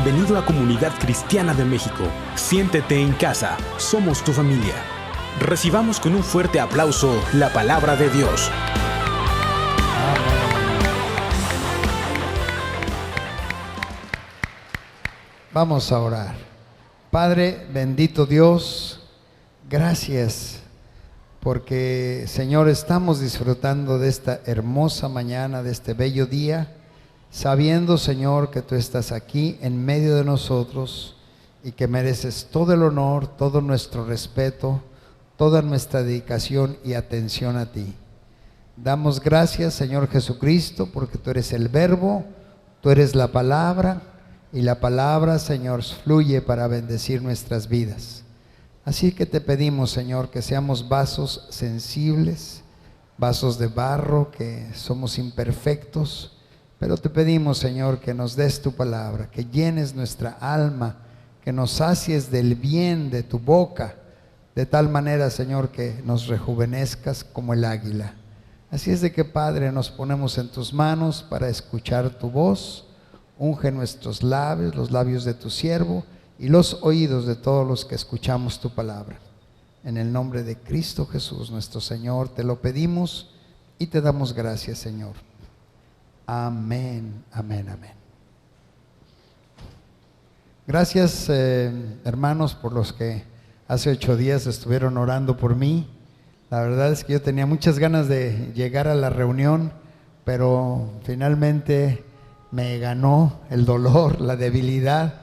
Bienvenido a Comunidad Cristiana de México. Siéntete en casa, somos tu familia. Recibamos con un fuerte aplauso la palabra de Dios. Vamos a orar. Padre, bendito Dios, gracias porque, Señor, estamos disfrutando de esta hermosa mañana, de este bello día, sabiendo, Señor, que tú estás aquí en medio de nosotros y que mereces todo el honor, todo nuestro respeto, toda nuestra dedicación y atención a ti. Damos gracias, Señor Jesucristo, porque tú eres el Verbo, tú eres la palabra, y la palabra, Señor, fluye para bendecir nuestras vidas. Así que te pedimos, Señor, que seamos vasos sensibles, vasos de barro, que somos imperfectos, pero te pedimos, Señor, que nos des tu palabra, que llenes nuestra alma, que nos sacies del bien de tu boca, de tal manera, Señor, que nos rejuvenezcas como el águila. Así es de que, Padre, nos ponemos en tus manos para escuchar tu voz. Unge nuestros labios, los labios de tu siervo y los oídos de todos los que escuchamos tu palabra. En el nombre de Cristo Jesús, nuestro Señor, te lo pedimos y te damos gracias, Señor. Amén, amén, amén. Gracias, hermanos, por los que hace 8 días estuvieron orando por mí. La verdad es que yo tenía muchas ganas de llegar a la reunión, pero finalmente me ganó el dolor, la debilidad,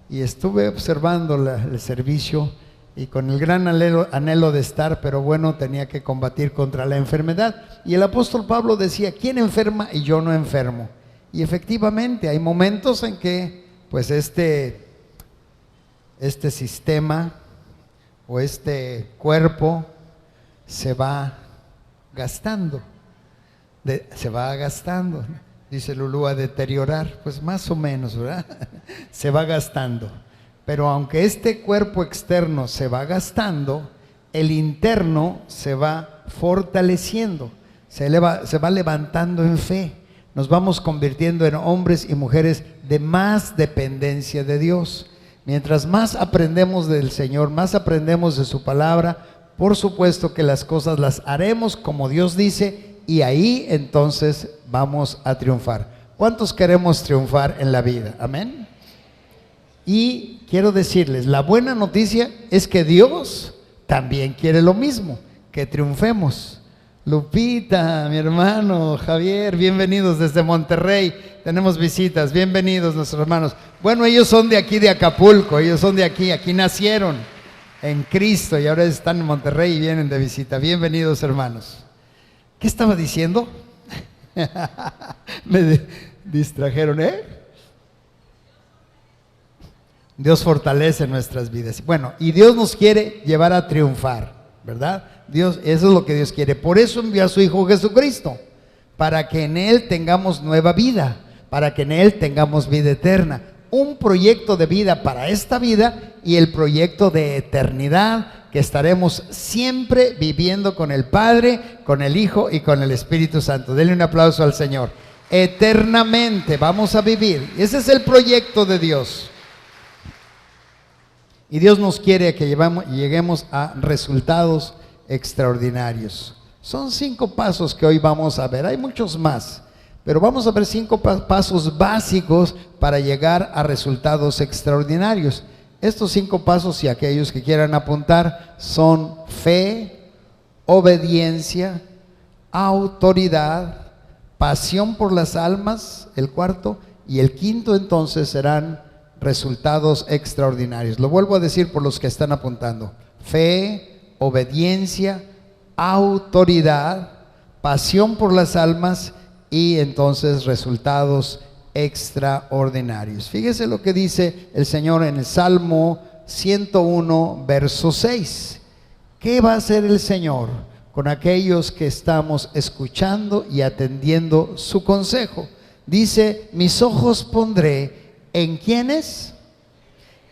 y estuve observando el servicio y con el gran anhelo de estar, pero bueno, tenía que combatir contra la enfermedad. Y el apóstol Pablo decía: ¿quién enferma y yo no enfermo? Y efectivamente hay momentos en que pues este sistema o este cuerpo se va gastando, dice Lulú, a deteriorar, pues más o menos, ¿verdad? Se va gastando. Pero aunque este cuerpo externo se va gastando, el interno se va fortaleciendo, se va levantando en fe. Nos vamos convirtiendo en hombres y mujeres de más dependencia de Dios. Mientras más aprendemos del Señor, más aprendemos de su palabra, por supuesto que las cosas las haremos como Dios dice, y ahí entonces vamos a triunfar. ¿Cuántos queremos triunfar en la vida? Amén. Y quiero decirles, la buena noticia es que Dios también quiere lo mismo, que triunfemos. Lupita, mi hermano, Javier, bienvenidos desde Monterrey. Tenemos visitas, bienvenidos nuestros hermanos. Bueno, ellos son de aquí de Acapulco, ellos son de aquí nacieron en Cristo y ahora están en Monterrey y vienen de visita. Bienvenidos, hermanos. ¿Qué estaba diciendo? Me distrajeron, Dios fortalece nuestras vidas. Bueno, y Dios nos quiere llevar a triunfar, ¿verdad? Dios, eso es lo que Dios quiere. Por eso envió a su Hijo Jesucristo, para que en Él tengamos nueva vida, para que en Él tengamos vida eterna. Un proyecto de vida para esta vida y el proyecto de eternidad, que estaremos siempre viviendo con el Padre, con el Hijo y con el Espíritu Santo. Denle un aplauso al Señor. Eternamente vamos a vivir. Ese es el proyecto de Dios. Y Dios nos quiere que lleguemos a resultados extraordinarios. Son 5 pasos que hoy vamos a ver. Hay muchos más, pero vamos a ver 5 pasos básicos para llegar a resultados extraordinarios. Estos 5 pasos, y aquellos que quieran apuntar, son fe, obediencia, autoridad, pasión por las almas, el 4, y el 5 entonces serán resultados extraordinarios. Lo vuelvo a decir por los que están apuntando: fe, obediencia, autoridad, pasión por las almas y entonces resultados extraordinarios. Fíjese lo que dice el Señor en el Salmo 101, verso 6. ¿Qué va a hacer el Señor con aquellos que estamos escuchando y atendiendo su consejo? Dice: mis ojos pondré ¿en quiénes?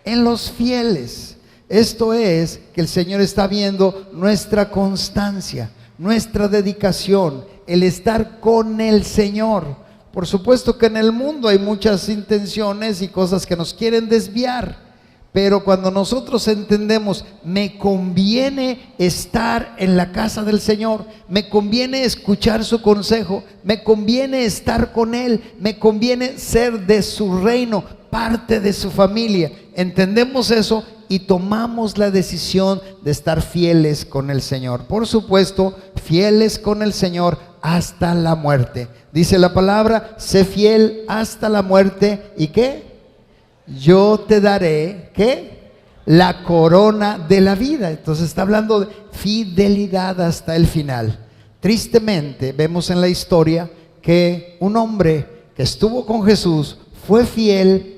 En los fieles. Esto es que el Señor está viendo nuestra constancia, nuestra dedicación, el estar con el Señor. Por supuesto que en el mundo hay muchas intenciones y cosas que nos quieren desviar, pero cuando nosotros entendemos, me conviene estar en la casa del Señor, me conviene escuchar su consejo, me conviene estar con Él, me conviene ser de su reino, parte de su familia. Entendemos eso y tomamos la decisión de estar fieles con el Señor. Por supuesto, fieles con el Señor hasta la muerte. Dice la palabra, sé fiel hasta la muerte. ¿Y qué? Yo te daré, ¿qué? La corona de la vida. Entonces está hablando de fidelidad hasta el final. Tristemente vemos en la historia que un hombre que estuvo con Jesús fue fiel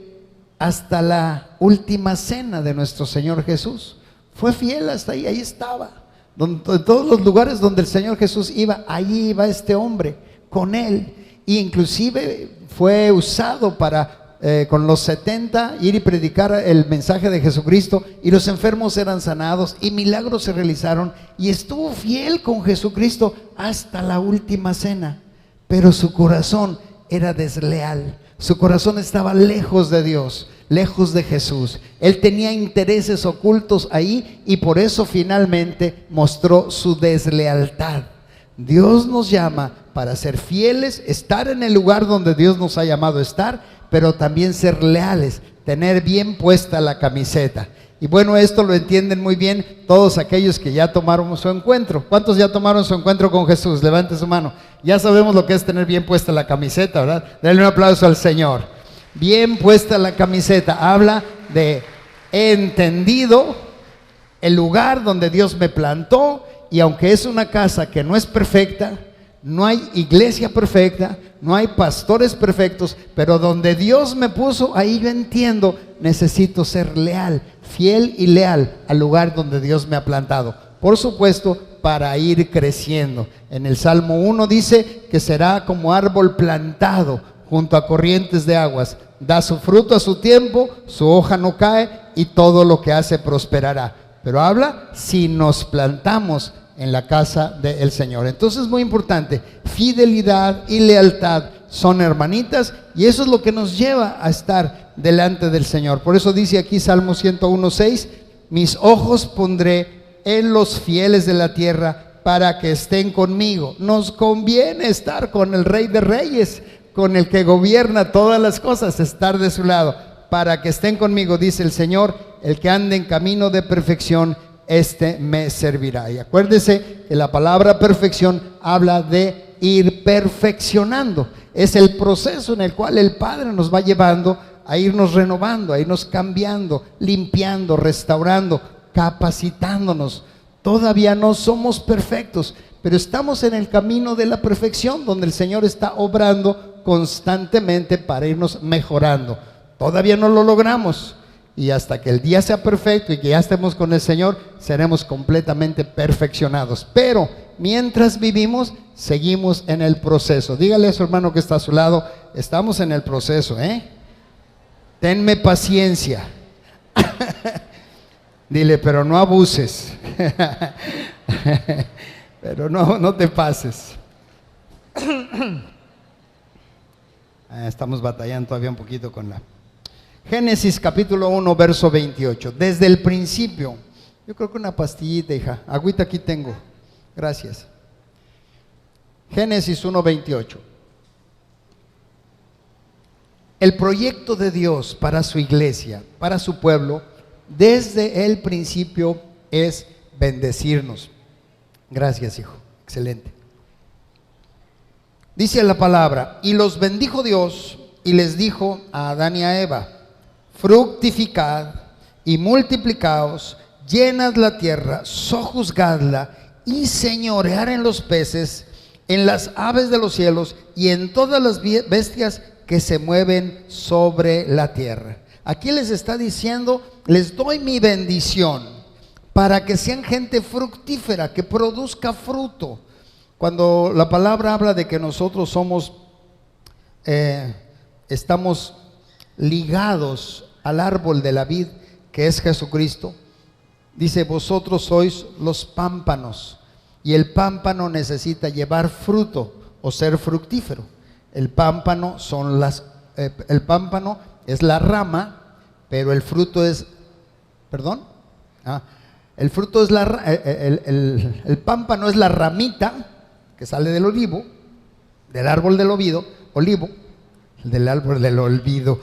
hasta la última cena de nuestro Señor Jesús. Fue fiel hasta ahí, ahí estaba. En todos los lugares donde el Señor Jesús iba, allí iba este hombre con él. E inclusive fue usado para con los 70 ir y predicar el mensaje de Jesucristo, y los enfermos eran sanados y milagros se realizaron, y estuvo fiel con Jesucristo hasta la última cena. Pero su corazón era desleal, su corazón estaba lejos de Dios, lejos de Jesús. Él tenía intereses ocultos ahí y por eso finalmente mostró su deslealtad. Dios nos llama para ser fieles, estar en el lugar donde Dios nos ha llamado a estar, pero también ser leales, tener bien puesta la camiseta. Y bueno, esto lo entienden muy bien todos aquellos que ya tomaron su encuentro. ¿Cuántos ya tomaron su encuentro con Jesús? Levante su mano. Ya sabemos lo que es tener bien puesta la camiseta, ¿verdad? Denle un aplauso al Señor. Bien puesta la camiseta, habla de he entendido el lugar donde Dios me plantó, y aunque es una casa que no es perfecta, no hay iglesia perfecta, no hay pastores perfectos, pero donde Dios me puso, ahí yo entiendo, necesito ser leal, fiel y leal al lugar donde Dios me ha plantado. Por supuesto, para ir creciendo. En el Salmo 1 dice que será como árbol plantado junto a corrientes de aguas, da su fruto a su tiempo, su hoja no cae y todo lo que hace prosperará. Pero habla si nos plantamos en la casa del Señor. Entonces, muy importante, fidelidad y lealtad son hermanitas, y eso es lo que nos lleva a estar delante del Señor. Por eso dice aquí Salmo 101:6, mis ojos pondré en los fieles de la tierra para que estén conmigo. Nos conviene estar con el Rey de Reyes, con el que gobierna todas las cosas, estar de su lado, para que estén conmigo, dice el Señor, el que ande en camino de perfección, este me servirá. Y acuérdese que la palabra perfección habla de ir perfeccionando. Es el proceso en el cual el Padre nos va llevando a irnos renovando, a irnos cambiando, limpiando, restaurando, capacitándonos. Todavía no somos perfectos, pero estamos en el camino de la perfección, donde el Señor está obrando constantemente para irnos mejorando. Todavía no lo logramos, y hasta que el día sea perfecto y que ya estemos con el Señor, seremos completamente perfeccionados. Pero mientras vivimos, seguimos en el proceso. Dígale a su hermano que está a su lado, estamos en el proceso, tenme paciencia. Dile, pero no abuses. Pero no te pases. Estamos batallando todavía un poquito con la Génesis capítulo 1 verso 28. Desde el principio, yo creo que una pastillita, hija, agüita aquí tengo, gracias. Génesis 1:28. El proyecto de Dios para su iglesia, para su pueblo, desde el principio es bendecirnos. Gracias, hijo, excelente. Dice la palabra, y los bendijo Dios y les dijo a Adán y a Eva, fructificad y multiplicaos, llenad la tierra, sojuzgadla y señorear en los peces, en las aves de los cielos y en todas las bestias que se mueven sobre la tierra. Aquí les está diciendo, les doy mi bendición para que sean gente fructífera, que produzca fruto. Cuando la palabra habla de que nosotros somos, estamos ligados al árbol de la vid, que es Jesucristo, dice, vosotros sois los pámpanos, y el pámpano necesita llevar fruto o ser fructífero. El pámpano el pámpano es la rama, pero el fruto es, el fruto es el pámpano es la ramita que sale del olivo, del árbol del del árbol del olvido,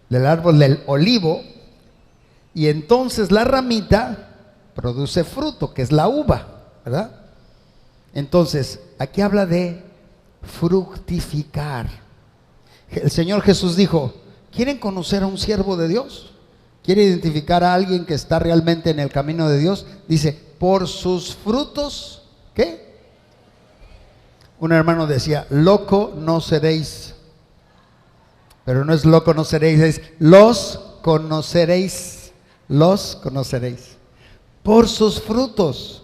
del árbol del olivo, y entonces la ramita produce fruto, que es la uva, ¿verdad? Entonces, aquí habla de fructificar. El Señor Jesús dijo: ¿quieren conocer a un siervo de Dios? ¿Quieren identificar a alguien que está realmente en el camino de Dios? Dice: por sus frutos, ¿qué? Un hermano decía: loco no seréis. Pero no es loco no seréis, es los conoceréis. Los conoceréis por sus frutos.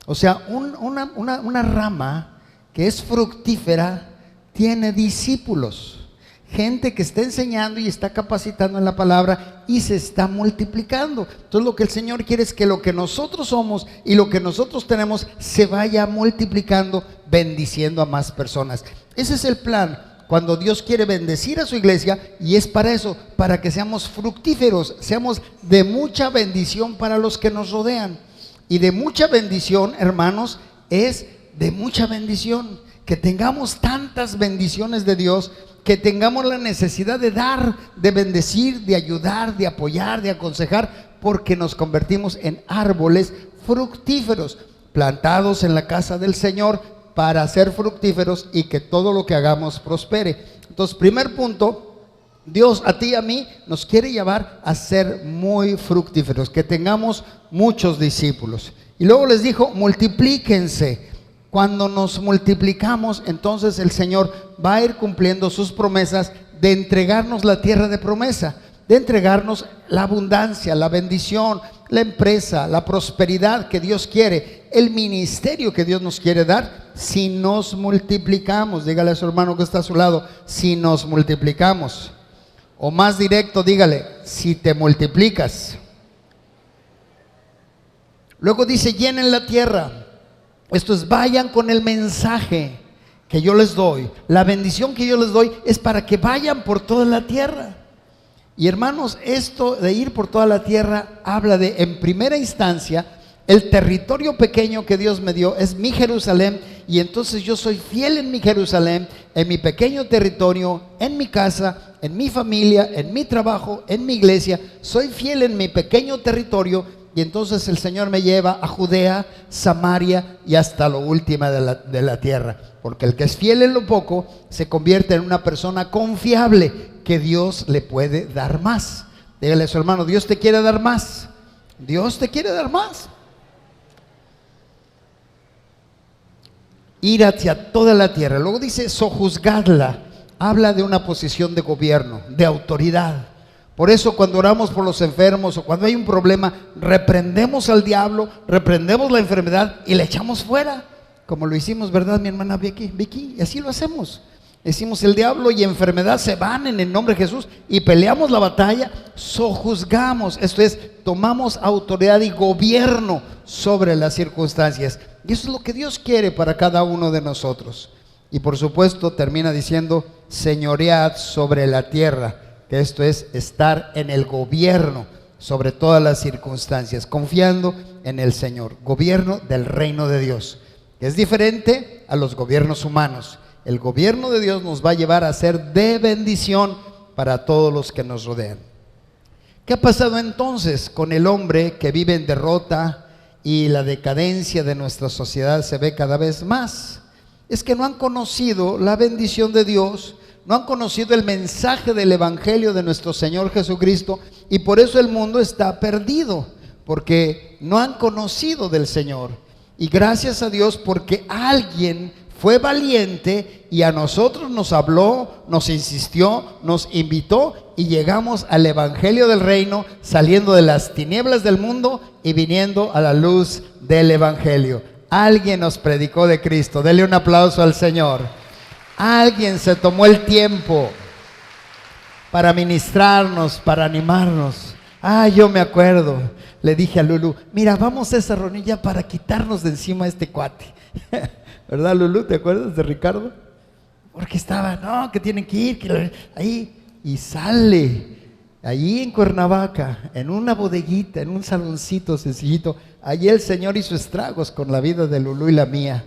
O sea, una rama que es fructífera tiene discípulos, gente que está enseñando y está capacitando en la palabra y se está multiplicando. Entonces lo que el Señor quiere es que lo que nosotros somos y lo que nosotros tenemos se vaya multiplicando, bendiciendo a más personas. Ese es el plan cuando Dios quiere bendecir a su iglesia, y es para eso, para que seamos fructíferos, seamos de mucha bendición para los que nos rodean. Y de mucha bendición, hermanos, es de mucha bendición, que tengamos tantas bendiciones de Dios, que tengamos la necesidad de dar, de bendecir, de ayudar, de apoyar, de aconsejar, porque nos convertimos en árboles fructíferos, plantados en la casa del Señor para ser fructíferos y que todo lo que hagamos prospere. Entonces, primer punto, Dios a ti y a mí nos quiere llevar a ser muy fructíferos, que tengamos muchos discípulos. Y luego les dijo: multiplíquense. Cuando nos multiplicamos, entonces el Señor va a ir cumpliendo sus promesas de entregarnos la tierra de promesa, de entregarnos la abundancia, la bendición, la empresa, la prosperidad que Dios quiere, el ministerio que Dios nos quiere dar, si nos multiplicamos. Dígale a su hermano que está a su lado: si nos multiplicamos. O más directo, dígale: si te multiplicas. Luego dice: llenen la tierra. Esto es, vayan con el mensaje que yo les doy. La bendición que yo les doy es para que vayan por toda la tierra. Y hermanos, esto de ir por toda la tierra habla de, en primera instancia, el territorio pequeño que Dios me dio es mi Jerusalén, y entonces yo soy fiel en mi Jerusalén, en mi pequeño territorio, en mi casa, en mi familia, en mi trabajo, en mi iglesia. Soy fiel en mi pequeño territorio, y entonces el Señor me lleva a Judea, Samaria y hasta lo último de la tierra. Porque el que es fiel en lo poco se convierte en una persona confiable, que Dios le puede dar más. Dígale a su hermano: Dios te quiere dar más. Dios te quiere dar más. Ir hacia toda la tierra. Luego dice: sojuzgadla. Habla de una posición de gobierno, de autoridad. Por eso cuando oramos por los enfermos o cuando hay un problema, reprendemos al diablo, reprendemos la enfermedad y la echamos fuera, como lo hicimos, ¿verdad, mi hermana Vicky? Y así lo hacemos. Decimos: el diablo y enfermedad se van en el nombre de Jesús, y peleamos la batalla, sojuzgamos. Esto es, tomamos autoridad y gobierno sobre las circunstancias. Y eso es lo que Dios quiere para cada uno de nosotros. Y por supuesto termina diciendo: señoread sobre la tierra. Que esto es estar en el gobierno sobre todas las circunstancias, confiando en el Señor. Gobierno del reino de Dios, que es diferente a los gobiernos humanos. El gobierno de Dios nos va a llevar a ser de bendición para todos los que nos rodean. ¿Qué ha pasado entonces con el hombre que vive en derrota y la decadencia de nuestra sociedad se ve cada vez más? Es que no han conocido la bendición de Dios, no han conocido el mensaje del evangelio de nuestro Señor Jesucristo, y por eso el mundo está perdido, porque no han conocido del Señor. Y gracias a Dios, porque alguien fue valiente y a nosotros nos habló, nos insistió, nos invitó, y llegamos al evangelio del reino, saliendo de las tinieblas del mundo y viniendo a la luz del evangelio. Alguien nos predicó de Cristo. Dele un aplauso al Señor. Alguien se tomó el tiempo para ministrarnos, para animarnos. Yo me acuerdo, le dije a Lulu: mira, vamos a esa reunión ya para quitarnos de encima a este cuate. ¿Verdad, Lulú? ¿Te acuerdas de Ricardo? Porque estaba, no, que tienen que ir, ahí. Y sale, allí en Cuernavaca, en una bodeguita, en un saloncito sencillito. Allí el Señor hizo estragos con la vida de Lulú y la mía.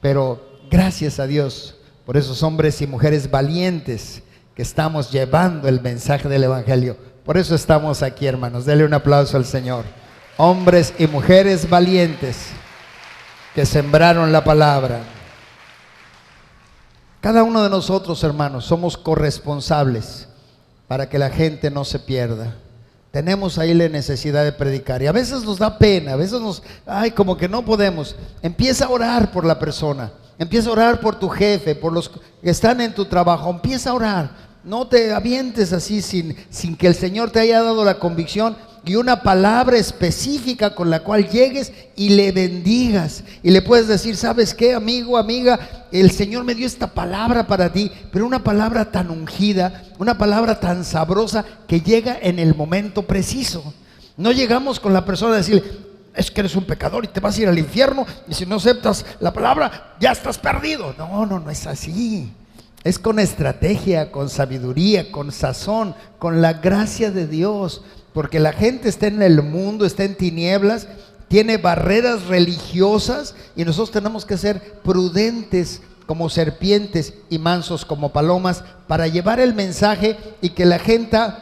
Pero gracias a Dios por esos hombres y mujeres valientes que estamos llevando el mensaje del Evangelio. Por eso estamos aquí, hermanos. Denle un aplauso al Señor. Hombres y mujeres valientes que sembraron la palabra. Cada uno de nosotros, hermanos, somos corresponsables para que la gente no se pierda. Tenemos ahí la necesidad de predicar y a veces nos da pena, a veces como que no podemos. Empieza a orar por la persona, empieza a orar por tu jefe, por los que están en tu trabajo, empieza a orar. No te avientes así sin que el Señor te haya dado la convicción y una palabra específica con la cual llegues y le bendigas. Y le puedes decir, ¿sabes qué, amigo, amiga? El Señor me dio esta palabra para ti, pero una palabra tan ungida, una palabra tan sabrosa que llega en el momento preciso. No llegamos con la persona a decir, es que eres un pecador y te vas a ir al infierno y si no aceptas la palabra, ya estás perdido. No es así. Es con estrategia, con sabiduría, con sazón, con la gracia de Dios. Porque la gente está en el mundo, está en tinieblas, tiene barreras religiosas y nosotros tenemos que ser prudentes como serpientes y mansos como palomas para llevar el mensaje y que la gente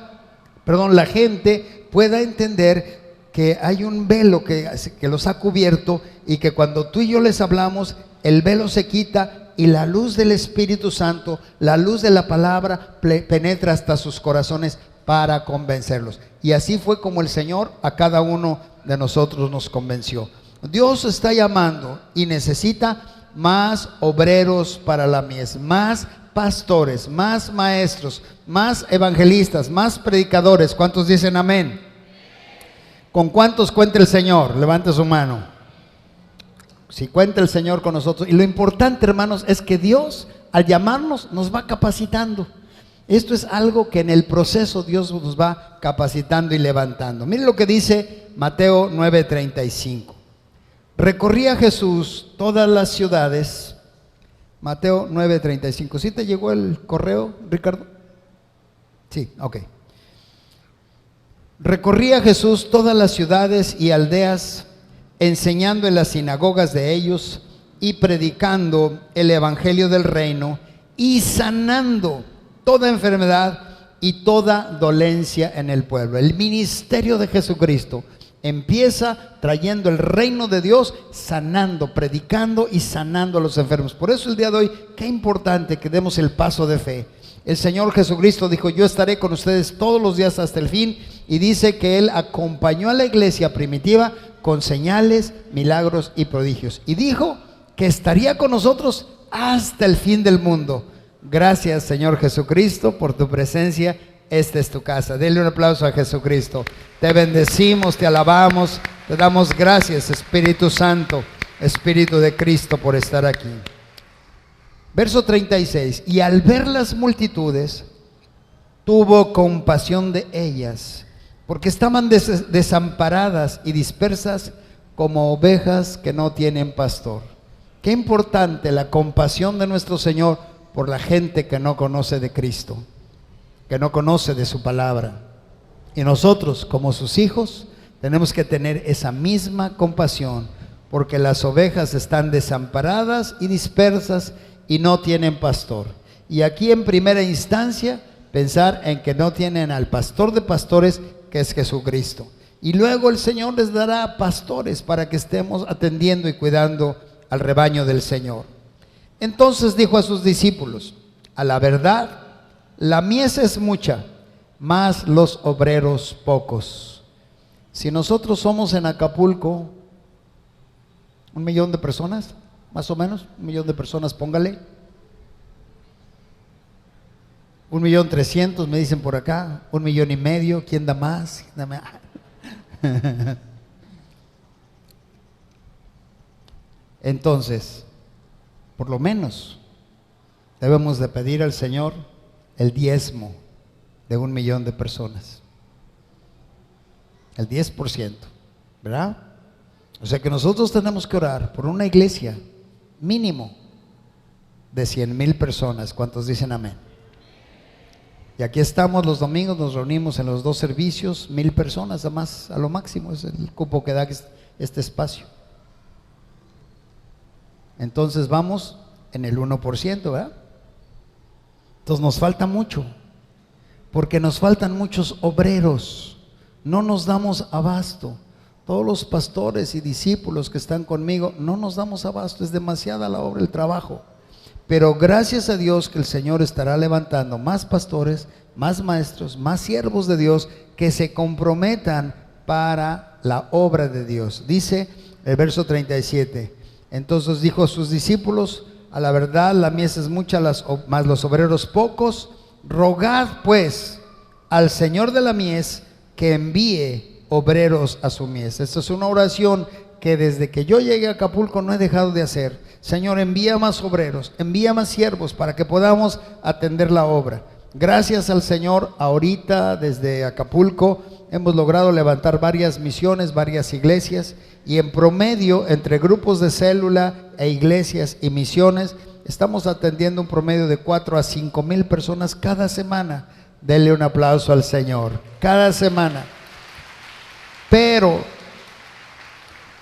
pueda entender que hay un velo que los ha cubierto y que cuando tú y yo les hablamos, el velo se quita y la luz del Espíritu Santo, la luz de la palabra penetra hasta sus corazones para convencerlos. Y así fue como el Señor a cada uno de nosotros nos convenció. Dios está llamando y necesita más obreros para la mies, más pastores, más maestros, más evangelistas, más predicadores. ¿Cuántos dicen amén? ¿Con cuántos cuenta el Señor? Levante su mano. Si cuenta el Señor con nosotros. Y lo importante, hermanos, es que Dios al llamarnos nos va capacitando. Esto es algo que en el proceso Dios nos va capacitando y levantando. Miren lo que dice Mateo 9:35. Recorría Jesús todas las ciudades. Mateo 9:35. ¿Sí te llegó el correo, Ricardo? Sí, ok. Recorría Jesús todas las ciudades y aldeas, enseñando en las sinagogas de ellos y predicando el evangelio del reino y sanando toda enfermedad y toda dolencia en el pueblo. El ministerio de Jesucristo empieza trayendo el reino de Dios, sanando, predicando y sanando a los enfermos. Por eso el día de hoy, qué importante que demos el paso de fe. El Señor Jesucristo dijo, yo estaré con ustedes todos los días hasta el fin, y dice que Él acompañó a la iglesia primitiva con señales, milagros y prodigios. Y dijo que estaría con nosotros hasta el fin del mundo. Gracias, Señor Jesucristo, por tu presencia. Esta es tu casa. Denle un aplauso a Jesucristo. Te bendecimos, te alabamos, te damos gracias, Espíritu Santo, Espíritu de Cristo, por estar aquí. Verso 36. Y al ver las multitudes, tuvo compasión de ellas, porque estaban desamparadas y dispersas como ovejas que no tienen pastor. Qué importante la compasión de nuestro Señor por la gente que no conoce de Cristo, que no conoce de su palabra. Y nosotros, como sus hijos, tenemos que tener esa misma compasión, porque las ovejas están desamparadas y dispersas y no tienen pastor. Y aquí en primera instancia, pensar en que no tienen al pastor de pastores, que es Jesucristo. Y luego el Señor les dará pastores para que estemos atendiendo y cuidando al rebaño del Señor. Entonces dijo a sus discípulos, a la verdad, la mies es mucha, mas los obreros pocos. Si nosotros somos en Acapulco 1 millón de personas, más o menos, 1 millón de personas, póngale. 1.300.000 me dicen por acá, 1,5 millones, ¿quién da más? ¿Quién da más? Entonces, por lo menos debemos de pedir al Señor el diezmo de 1 millón de personas, el 10%, ¿verdad? O sea que nosotros tenemos que orar por una iglesia mínimo de 100,000 personas. ¿Cuántos dicen amén? Y aquí estamos los domingos, nos reunimos en los 2 servicios, 1,000 personas, además, a lo máximo, es el cupo que da este espacio. Entonces vamos en el 1%, ¿verdad? Entonces nos falta mucho, porque nos faltan muchos obreros, no nos damos abasto. Todos los pastores y discípulos que están conmigo, no nos damos abasto, es demasiada la obra, el trabajo. Pero gracias a Dios que el Señor estará levantando más pastores, más maestros, más siervos de Dios que se comprometan para la obra de Dios. Dice el verso 37, entonces dijo a sus discípulos: a la verdad la mies es mucha, mas los obreros pocos. Rogad pues al Señor de la mies que envíe obreros a su mies. Esta es una oración que desde que yo llegué a Acapulco no he dejado de hacer. Señor, envía más obreros, envía más siervos para que podamos atender la obra. Gracias al Señor, ahorita desde Acapulco hemos logrado levantar varias misiones, varias iglesias, y en promedio entre grupos de célula e iglesias y misiones estamos atendiendo un promedio de 4 a 5,000 personas cada semana. Denle un aplauso al Señor, cada semana. Pero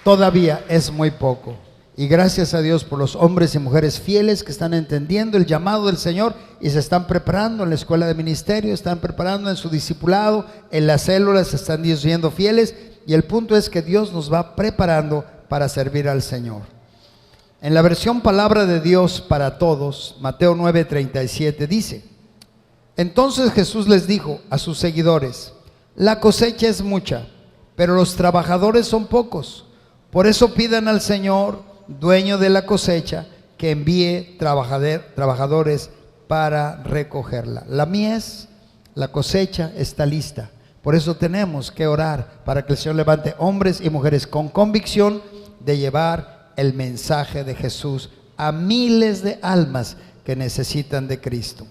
todavía es muy poco. Y gracias a Dios por los hombres y mujeres fieles que están entendiendo el llamado del Señor y se están preparando en la escuela de ministerio, están preparando en su discipulado, en las células se están siendo fieles, y el punto es que Dios nos va preparando para servir al Señor. En la versión Palabra de Dios para Todos, Mateo 9:37 dice: entonces Jesús les dijo a sus seguidores: la cosecha es mucha, pero los trabajadores son pocos. Por eso pidan al Señor, dueño de la cosecha, que envíe trabajadores para recogerla. La mies, la cosecha está lista. Por eso tenemos que orar para que el Señor levante hombres y mujeres con convicción de llevar el mensaje de Jesús a miles de almas que necesitan de Cristo.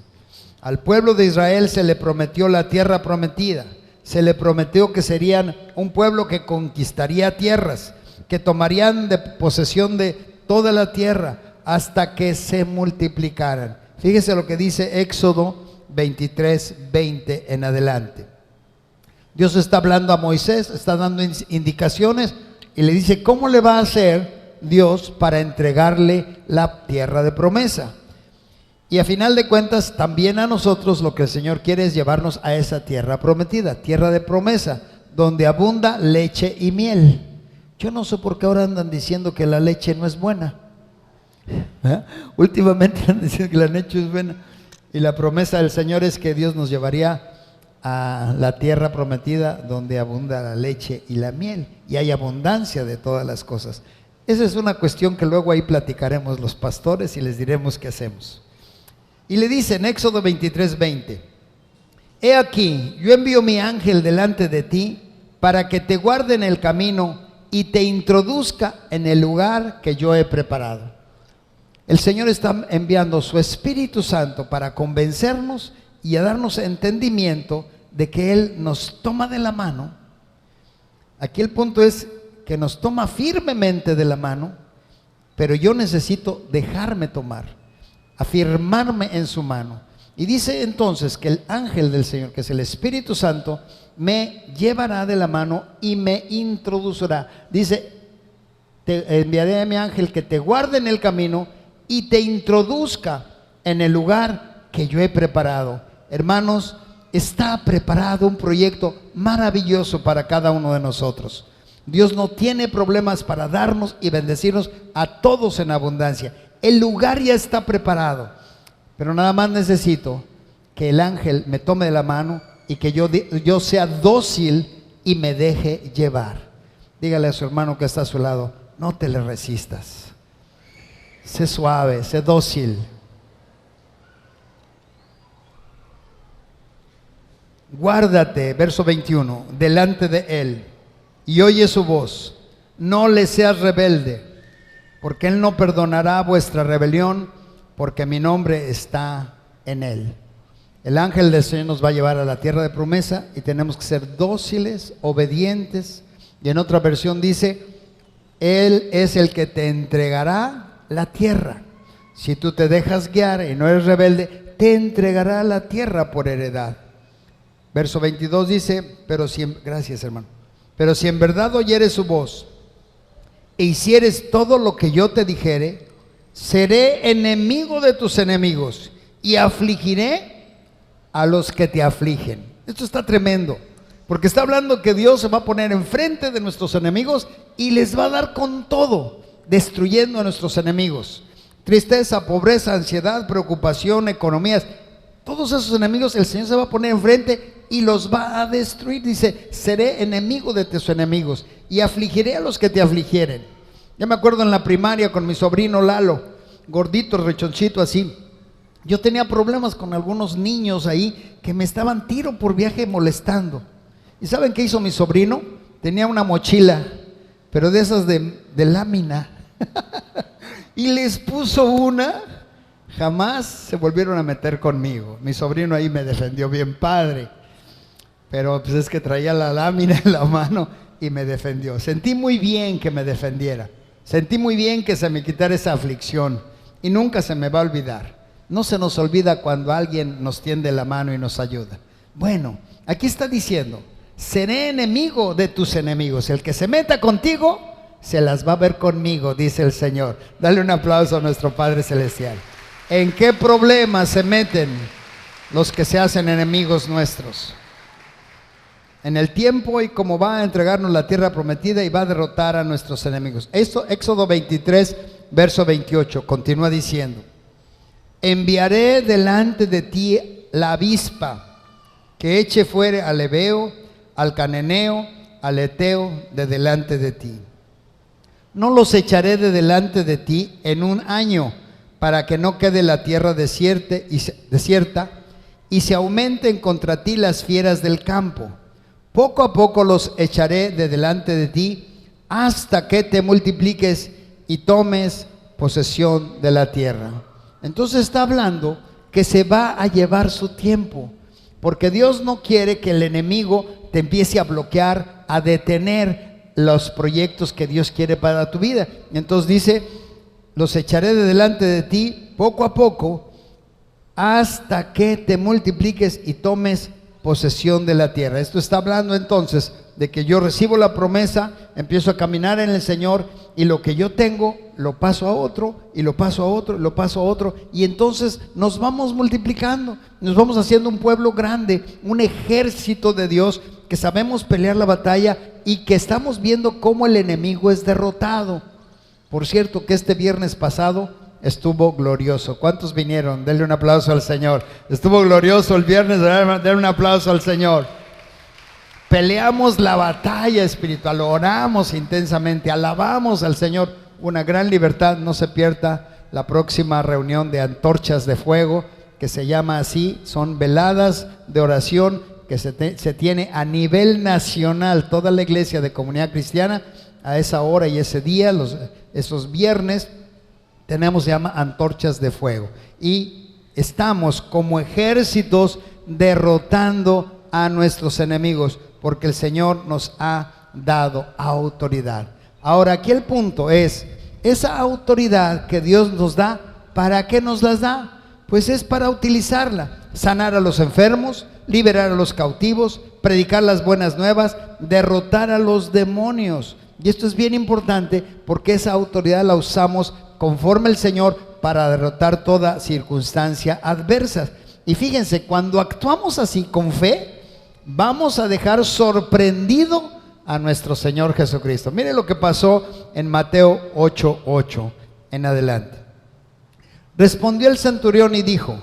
Al pueblo de Israel se le prometió la tierra prometida. Se le prometió que serían un pueblo que conquistaría tierras, que tomarían de posesión de toda la tierra hasta que se multiplicaran. Fíjese lo que dice Éxodo 23:20 en adelante. Dios está hablando a Moisés, está dando indicaciones y le dice cómo le va a hacer Dios para entregarle la tierra de promesa. Y a final de cuentas también a nosotros lo que el Señor quiere es llevarnos a esa tierra prometida, tierra de promesa, donde abunda leche y miel. Yo no sé por qué ahora andan diciendo que la leche no es buena. Últimamente andan diciendo que la leche es buena. Y la promesa del Señor es que Dios nos llevaría a la tierra prometida donde abunda la leche y la miel. Y hay abundancia de todas las cosas. Esa es una cuestión que luego ahí platicaremos los pastores y les diremos qué hacemos. Y le dice en Éxodo 23:20: he aquí, yo envío mi ángel delante de ti para que te guarde en el camino y te introduzca en el lugar que yo he preparado. El Señor está enviando su Espíritu Santo para convencernos y a darnos entendimiento de que Él nos toma de la mano. Aquí el punto es que nos toma firmemente de la mano, pero yo necesito dejarme tomar, afirmarme en su mano. Y dice entonces que el ángel del Señor, que es el Espíritu Santo, me llevará de la mano y me introducirá. Dice: te enviaré a mi ángel que te guarde en el camino y te introduzca en el lugar que yo he preparado. Hermanos, está preparado un proyecto maravilloso para cada uno de nosotros. Dios no tiene problemas para darnos y bendecirnos a todos en abundancia. El lugar ya está preparado, pero nada más necesito que el ángel me tome de la mano y que yo sea dócil y me deje llevar. Dígale a su hermano que está a su lado: no te le resistas. Sé suave, sé dócil. Guárdate, verso 21, delante de él y oye su voz. No le seas rebelde, porque él no perdonará vuestra rebelión, porque mi nombre está en él. El ángel del Señor nos va a llevar a la tierra de promesa y tenemos que ser dóciles, obedientes. Y en otra versión dice: él es el que te entregará la tierra. Si tú te dejas guiar y no eres rebelde, te entregará la tierra por heredad. Verso 22 dice, gracias hermano, pero si en verdad oyeres su voz e hicieres todo lo que yo te dijere, seré enemigo de tus enemigos y afligiré a los que te afligen. Esto está tremendo, porque está hablando que Dios se va a poner enfrente de nuestros enemigos y les va a dar con todo, destruyendo a nuestros enemigos. Tristeza, pobreza, ansiedad, preocupación, economías, todos esos enemigos el Señor se va a poner enfrente y los va a destruir. Dice, seré enemigo de tus enemigos y afligiré a los que te afligieren. Yo me acuerdo en la primaria con mi sobrino Lalo, gordito, rechoncito así. Yo tenía problemas con algunos niños ahí que me estaban tiro por viaje molestando. ¿Y saben qué hizo mi sobrino? Tenía una mochila, pero de esas de lámina. Y les puso una, jamás se volvieron a meter conmigo. Mi sobrino ahí me defendió bien padre, pero pues es que traía la lámina en la mano y me defendió. Sentí muy bien que me defendiera, sentí muy bien que se me quitara esa aflicción y nunca se me va a olvidar. No se nos olvida cuando alguien nos tiende la mano y nos ayuda. Bueno, aquí está diciendo, seré enemigo de tus enemigos. El que se meta contigo, se las va a ver conmigo, dice el Señor. Dale un aplauso a nuestro Padre Celestial. ¿En qué problemas se meten los que se hacen enemigos nuestros? En el tiempo y como va a entregarnos la tierra prometida y va a derrotar a nuestros enemigos. Esto, Éxodo 23, verso 28, continúa diciendo, enviaré delante de ti la avispa que eche fuera al Heveo, al Cananeo, al Heteo de delante de ti. No los echaré de delante de ti en un año, para que no quede la tierra desierta y se aumenten contra ti las fieras del campo. Poco a poco los echaré de delante de ti hasta que te multipliques y tomes posesión de la tierra. Entonces está hablando que se va a llevar su tiempo, porque Dios no quiere que el enemigo te empiece a bloquear, a detener los proyectos que Dios quiere para tu vida. Entonces dice, los echaré de delante de ti poco a poco hasta que te multipliques y tomes posesión de la tierra. Esto está hablando entonces de que yo recibo la promesa, empiezo a caminar en el Señor y lo que yo tengo lo paso a otro y lo paso a otro y lo paso a otro, y entonces nos vamos multiplicando, nos vamos haciendo un pueblo grande, un ejército de Dios que sabemos pelear la batalla y que estamos viendo cómo el enemigo es derrotado. Por cierto que este viernes pasado estuvo glorioso. ¿Cuántos vinieron? Denle un aplauso al Señor. Estuvo glorioso el viernes, denle un aplauso al Señor. Peleamos la batalla espiritual, oramos intensamente, alabamos al Señor. Una gran libertad. No se pierda la próxima reunión de antorchas de fuego, que se llama así. Son veladas de oración que se tiene a nivel nacional. Toda la iglesia de Comunidad Cristiana a esa hora y ese día, esos viernes, tenemos, se llama antorchas de fuego, y estamos como ejércitos derrotando a nuestros enemigos, porque el Señor nos ha dado autoridad. Ahora aquí el punto es, esa autoridad que Dios nos da, ¿para qué nos las da? Pues es para utilizarla, sanar a los enfermos, liberar a los cautivos, predicar las buenas nuevas, derrotar a los demonios. Y esto es bien importante, porque esa autoridad la usamos conforme el Señor para derrotar toda circunstancia adversa. Y fíjense, cuando actuamos así con fe, vamos a dejar sorprendido a nuestro Señor Jesucristo. Mire lo que pasó en Mateo 8:8 en adelante. Respondió el centurión y dijo: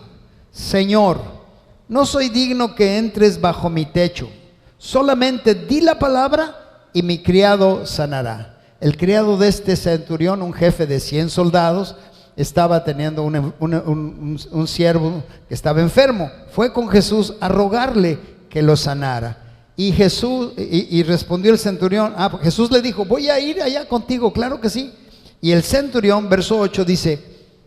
Señor, no soy digno que entres bajo mi techo, solamente di la palabra y mi criado sanará. El criado de este centurión, un jefe de 100 soldados, estaba teniendo un siervo que estaba enfermo. Fue con Jesús a rogarle que lo sanara. Y respondió el centurión, Jesús le dijo: voy a ir allá contigo. Claro que sí. Y el centurión, verso 8, dice: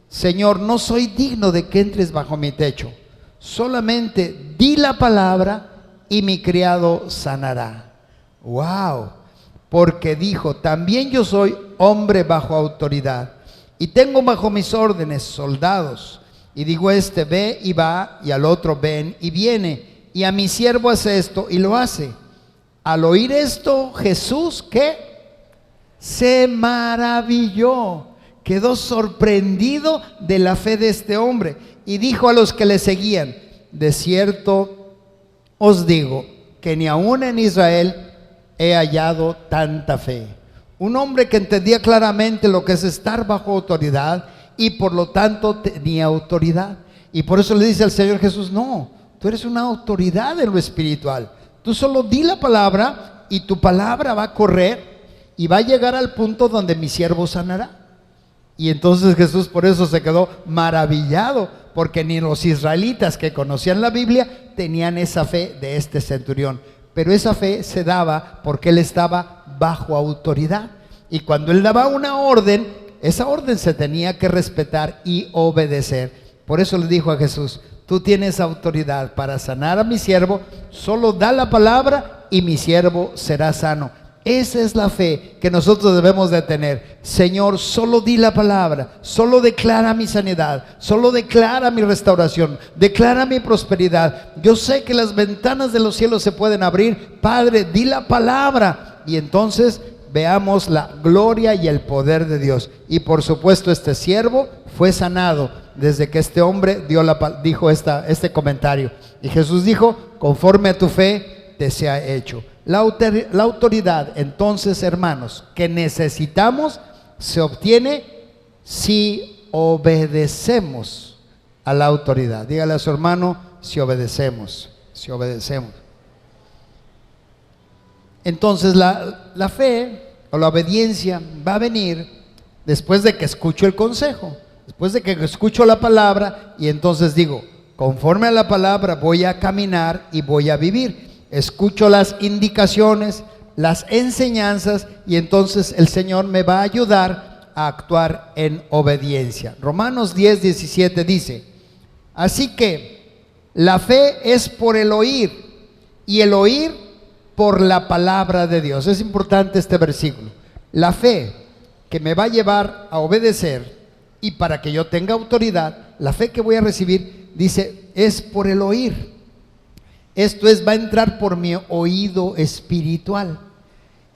Señor, no soy digno de que entres bajo mi techo, solamente di la palabra y mi criado sanará. Wow. Porque dijo: también yo soy hombre bajo autoridad, y tengo bajo mis órdenes soldados, y digo a este ve y va, y al otro ven y viene, y a mi siervo hace esto y lo hace. Al oír esto, Jesús, ¿qué? Se maravilló, quedó sorprendido de la fe de este hombre, y dijo a los que le seguían: de cierto os digo que ni aún en Israel he hallado tanta fe. Un hombre que entendía claramente lo que es estar bajo autoridad y por lo tanto tenía autoridad. Y por eso le dice al Señor Jesús: no, tú eres una autoridad en lo espiritual. Tú solo di la palabra y tu palabra va a correr y va a llegar al punto donde mi siervo sanará. Y entonces Jesús por eso se quedó maravillado, porque ni los israelitas que conocían la Biblia tenían esa fe de este centurión. Pero esa fe se daba porque él estaba bajo autoridad. Y cuando él daba una orden, esa orden se tenía que respetar y obedecer. Por eso le dijo a Jesús: tú tienes autoridad para sanar a mi siervo, solo da la palabra y mi siervo será sano. Esa es la fe que nosotros debemos de tener. Señor, solo di la palabra, solo declara mi sanidad, solo declara mi restauración, declara mi prosperidad. Yo sé que las ventanas de los cielos se pueden abrir. Padre, di la palabra y entonces veamos la gloria y el poder de Dios. Y por supuesto este siervo fue sanado desde que este hombre dijo este comentario. Y Jesús dijo: conforme a tu fe te sea hecho. La autoridad, entonces, hermanos, que necesitamos, se obtiene si obedecemos a la autoridad. Dígale a su hermano: si obedecemos, si obedecemos. Entonces la fe o la obediencia va a venir después de que escucho el consejo, después de que escucho la palabra, y entonces digo: conforme a la palabra voy a caminar y voy a vivir. Escucho las indicaciones, las enseñanzas, y entonces el Señor me va a ayudar a actuar en obediencia. Romanos 10:17 dice: así que la fe es por el oír, y el oír por la palabra de Dios. Es importante este versículo. La fe que me va a llevar a obedecer, y para que yo tenga autoridad, la fe que voy a recibir, dice, es por el oír. Esto es, va a entrar por mi oído espiritual.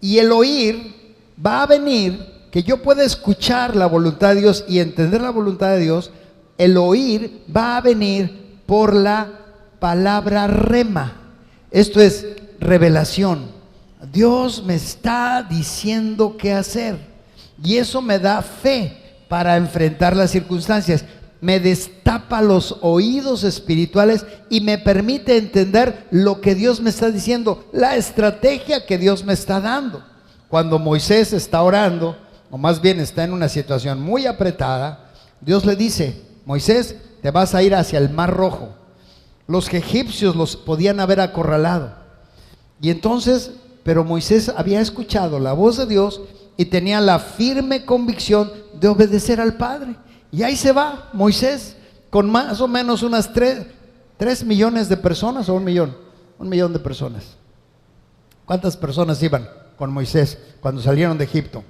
Y el oír va a venir, que yo pueda escuchar la voluntad de Dios y entender la voluntad de Dios. El oír va a venir por la palabra rema. Esto es revelación. Dios me está diciendo qué hacer, y eso me da fe para enfrentar las circunstancias. Me destapa los oídos espirituales y me permite entender lo que Dios me está diciendo, la estrategia que Dios me está dando. Cuando Moisés está orando, o más bien está en una situación muy apretada, Dios le dice: Moisés, te vas a ir hacia el Mar Rojo. Los egipcios los podían haber acorralado. Y entonces, pero Moisés había escuchado la voz de Dios y tenía la firme convicción de obedecer al Padre. Y ahí se va Moisés con más o menos unas 3 millones de personas, o 1 millón, 1 millón de personas. ¿Cuántas personas iban con Moisés cuando salieron de Egipto?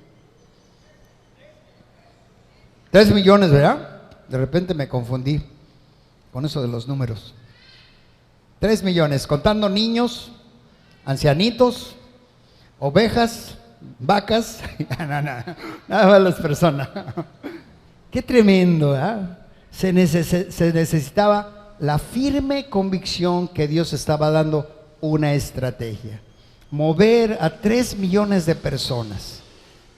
3 millones, ¿verdad? De repente me confundí con eso de los números. 3 millones, contando niños, ancianitos, ovejas, vacas, nada más las personas. Qué tremendo, ¿eh? Se necesitaba la firme convicción que Dios estaba dando una estrategia. Mover a 3 millones de personas.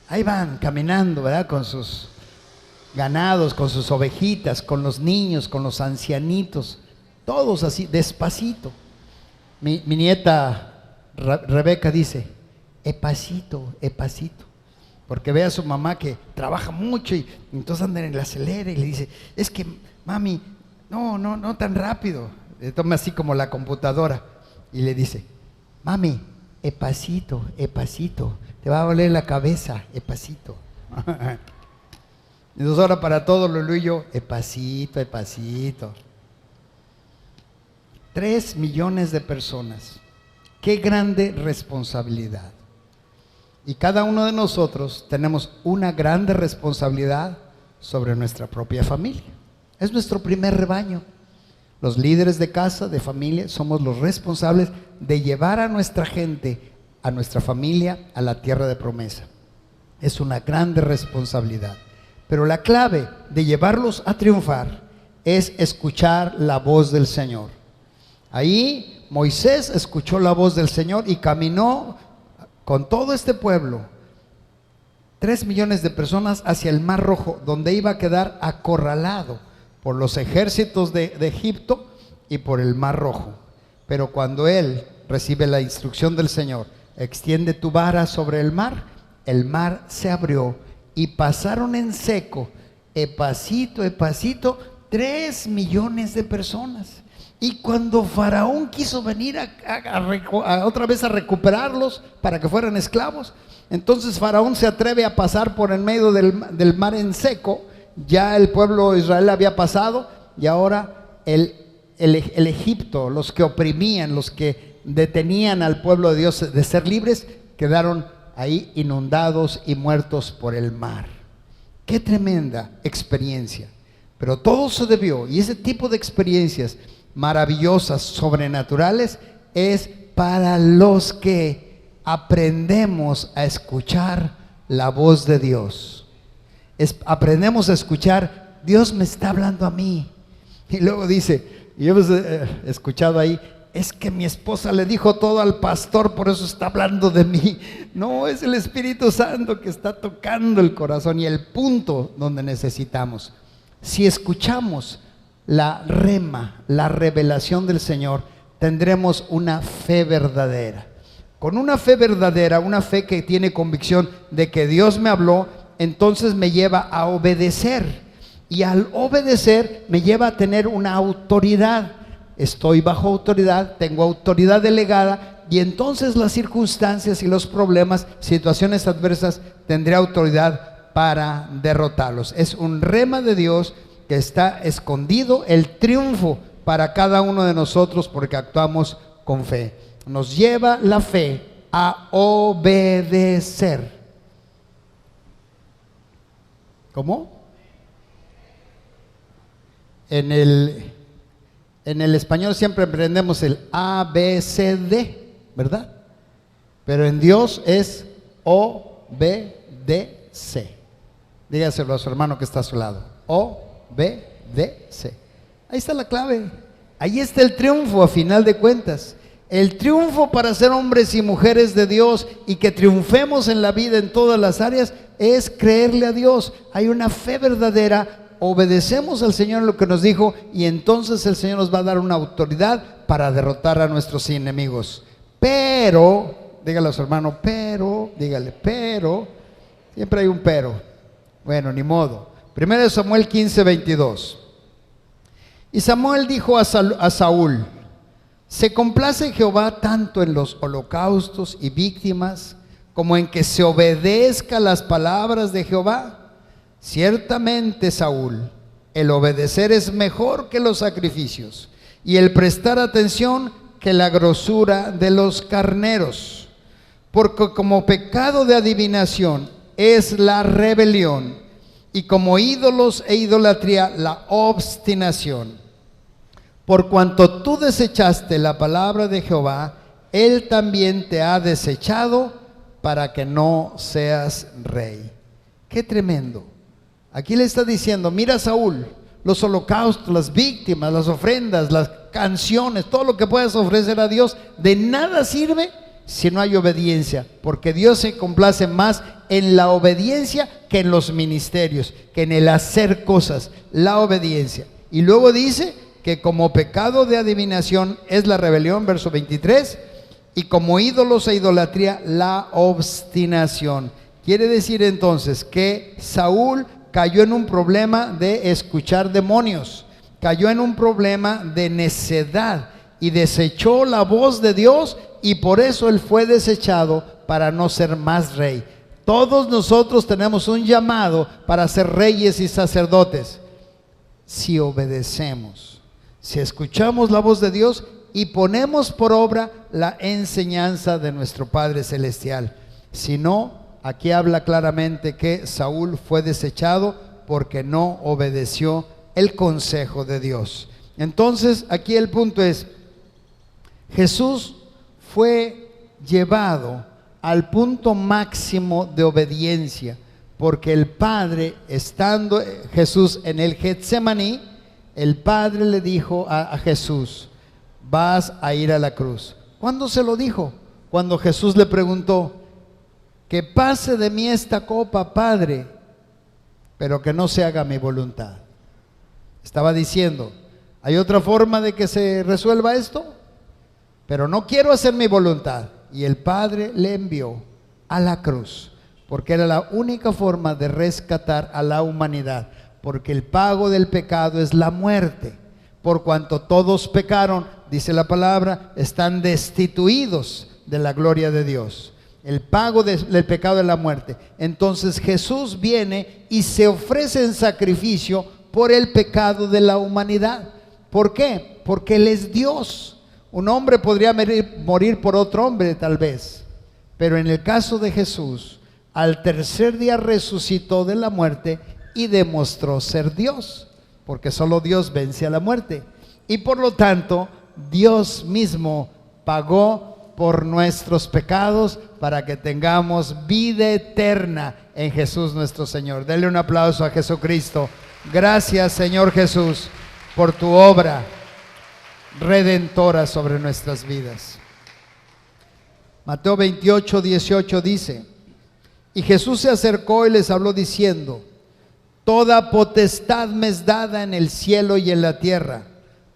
Ahí van caminando, ¿verdad? Con sus ganados, con sus ovejitas, con los niños, con los ancianitos, todos así, despacito. Mi nieta Rebeca dice: epacito, epacito. Porque ve a su mamá que trabaja mucho y entonces anda en el acelere y le dice: es que mami, no tan rápido. Le toma así como la computadora y le dice: mami, epacito, epacito, te va a doler la cabeza, epacito. Entonces ahora para todo Lulú y yo: epacito, epacito. 3 millones de personas. Qué grande responsabilidad. Y cada uno de nosotros tenemos una grande responsabilidad sobre nuestra propia familia. Es nuestro primer rebaño. Los líderes de casa, de familia, somos los responsables de llevar a nuestra gente, a nuestra familia, a la tierra de promesa. Es una grande responsabilidad. Pero la clave de llevarlos a triunfar es escuchar la voz del Señor. Ahí Moisés escuchó la voz del Señor y caminó con todo este pueblo, 3 millones de personas, hacia el Mar Rojo, donde iba a quedar acorralado por los ejércitos de Egipto y por el Mar Rojo. Pero cuando él recibe la instrucción del Señor, extiende tu vara sobre el mar se abrió y pasaron en seco, pasito, 3 millones de personas. Y cuando Faraón quiso venir otra vez a recuperarlos para que fueran esclavos, entonces Faraón se atreve a pasar por en medio del mar en seco. Ya el pueblo de Israel había pasado y ahora el Egipto, los que oprimían, los que detenían al pueblo de Dios de ser libres, quedaron ahí inundados y muertos por el mar. Qué tremenda experiencia. Pero todo se debió, y ese tipo de experiencias maravillosas, sobrenaturales, es para los que aprendemos a escuchar la voz de Dios. Aprendemos a escuchar, Dios me está hablando a mí. Y luego dice, y hemos escuchado ahí, es que mi esposa le dijo todo al pastor, por eso está hablando de mí. No, es el Espíritu Santo que está tocando el corazón y el punto donde necesitamos. Si escuchamos la rema, la revelación del Señor, tendremos una fe verdadera. Con una fe verdadera, una fe que tiene convicción de que Dios me habló, entonces me lleva a obedecer. Y al obedecer me lleva a tener una autoridad. Estoy bajo autoridad, tengo autoridad delegada, y entonces las circunstancias y los problemas, situaciones adversas, tendré autoridad para derrotarlos. Es un rema de Dios que está escondido, el triunfo para cada uno de nosotros, porque actuamos con fe. Nos lleva la fe a obedecer. ¿Cómo? En el español siempre aprendemos el A, B, C, D, ¿verdad? Pero en Dios es O, B, D, C. Dígaselo a su hermano que está a su lado. O, B, D, C. Ahí está la clave. Ahí está el triunfo a final de cuentas. El triunfo para ser hombres y mujeres de Dios y que triunfemos en la vida en todas las áreas es creerle a Dios. Hay una fe verdadera. Obedecemos al Señor en lo que nos dijo y entonces el Señor nos va a dar una autoridad para derrotar a nuestros enemigos. Pero, dígale a su hermano, dígale, siempre hay un pero. Bueno, ni modo. 1 Samuel 15:22. Y Samuel dijo a Saúl: ¿se complace Jehová tanto en los holocaustos y víctimas como en que se obedezca las palabras de Jehová? Ciertamente, Saúl, el obedecer es mejor que los sacrificios, y el prestar atención que la grosura de los carneros. Porque como pecado de adivinación es la rebelión, y como ídolos e idolatría la obstinación. Por cuanto tú desechaste la palabra de Jehová, Él también te ha desechado para que no seas rey. ¡Qué tremendo! Aquí le está diciendo, mira Saúl, los holocaustos, las víctimas, las ofrendas, las canciones, todo lo que puedas ofrecer a Dios, de nada sirve si no hay obediencia, porque Dios se complace más en la obediencia que en los ministerios, que en el hacer cosas, la obediencia. Y luego dice que como pecado de adivinación es la rebelión, verso 23, y como ídolos e idolatría la obstinación. Quiere decir entonces que Saúl cayó en un problema de escuchar demonios, cayó en un problema de necedad y desechó la voz de Dios, y por eso él fue desechado para no ser más rey. Todos nosotros tenemos un llamado para ser reyes y sacerdotes si obedecemos, si escuchamos la voz de Dios y ponemos por obra la enseñanza de nuestro Padre Celestial. Si no, aquí habla claramente que Saúl fue desechado porque no obedeció el consejo de Dios. Entonces, aquí el punto es, Jesús fue llevado al punto máximo de obediencia, porque el Padre, estando Jesús en el Getsemaní, el Padre le dijo a Jesús: vas a ir a la cruz. ¿Cuándo se lo dijo? Cuando Jesús le preguntó: que pase de mí esta copa, Padre, pero que no se haga mi voluntad. Estaba diciendo: ¿hay otra forma de que se resuelva esto? Pero no quiero hacer mi voluntad. Y el Padre le envió a la cruz, porque era la única forma de rescatar a la humanidad, porque el pago del pecado es la muerte. Por cuanto todos pecaron, dice la palabra, están destituidos de la gloria de Dios. El pago del pecado es la muerte. Entonces Jesús viene y se ofrece en sacrificio por el pecado de la humanidad. ¿Por qué? Porque Él es Dios. Un hombre podría morir por otro hombre tal vez, pero en el caso de Jesús, al tercer día resucitó de la muerte y demostró ser Dios, porque solo Dios vence a la muerte. Y por lo tanto, Dios mismo pagó por nuestros pecados para que tengamos vida eterna en Jesús nuestro Señor. Denle un aplauso a Jesucristo. Gracias, Señor Jesús, por tu obra redentora sobre nuestras vidas. Mateo 28, 18 dice: y Jesús se acercó y les habló diciendo: toda potestad me es dada en el cielo y en la tierra.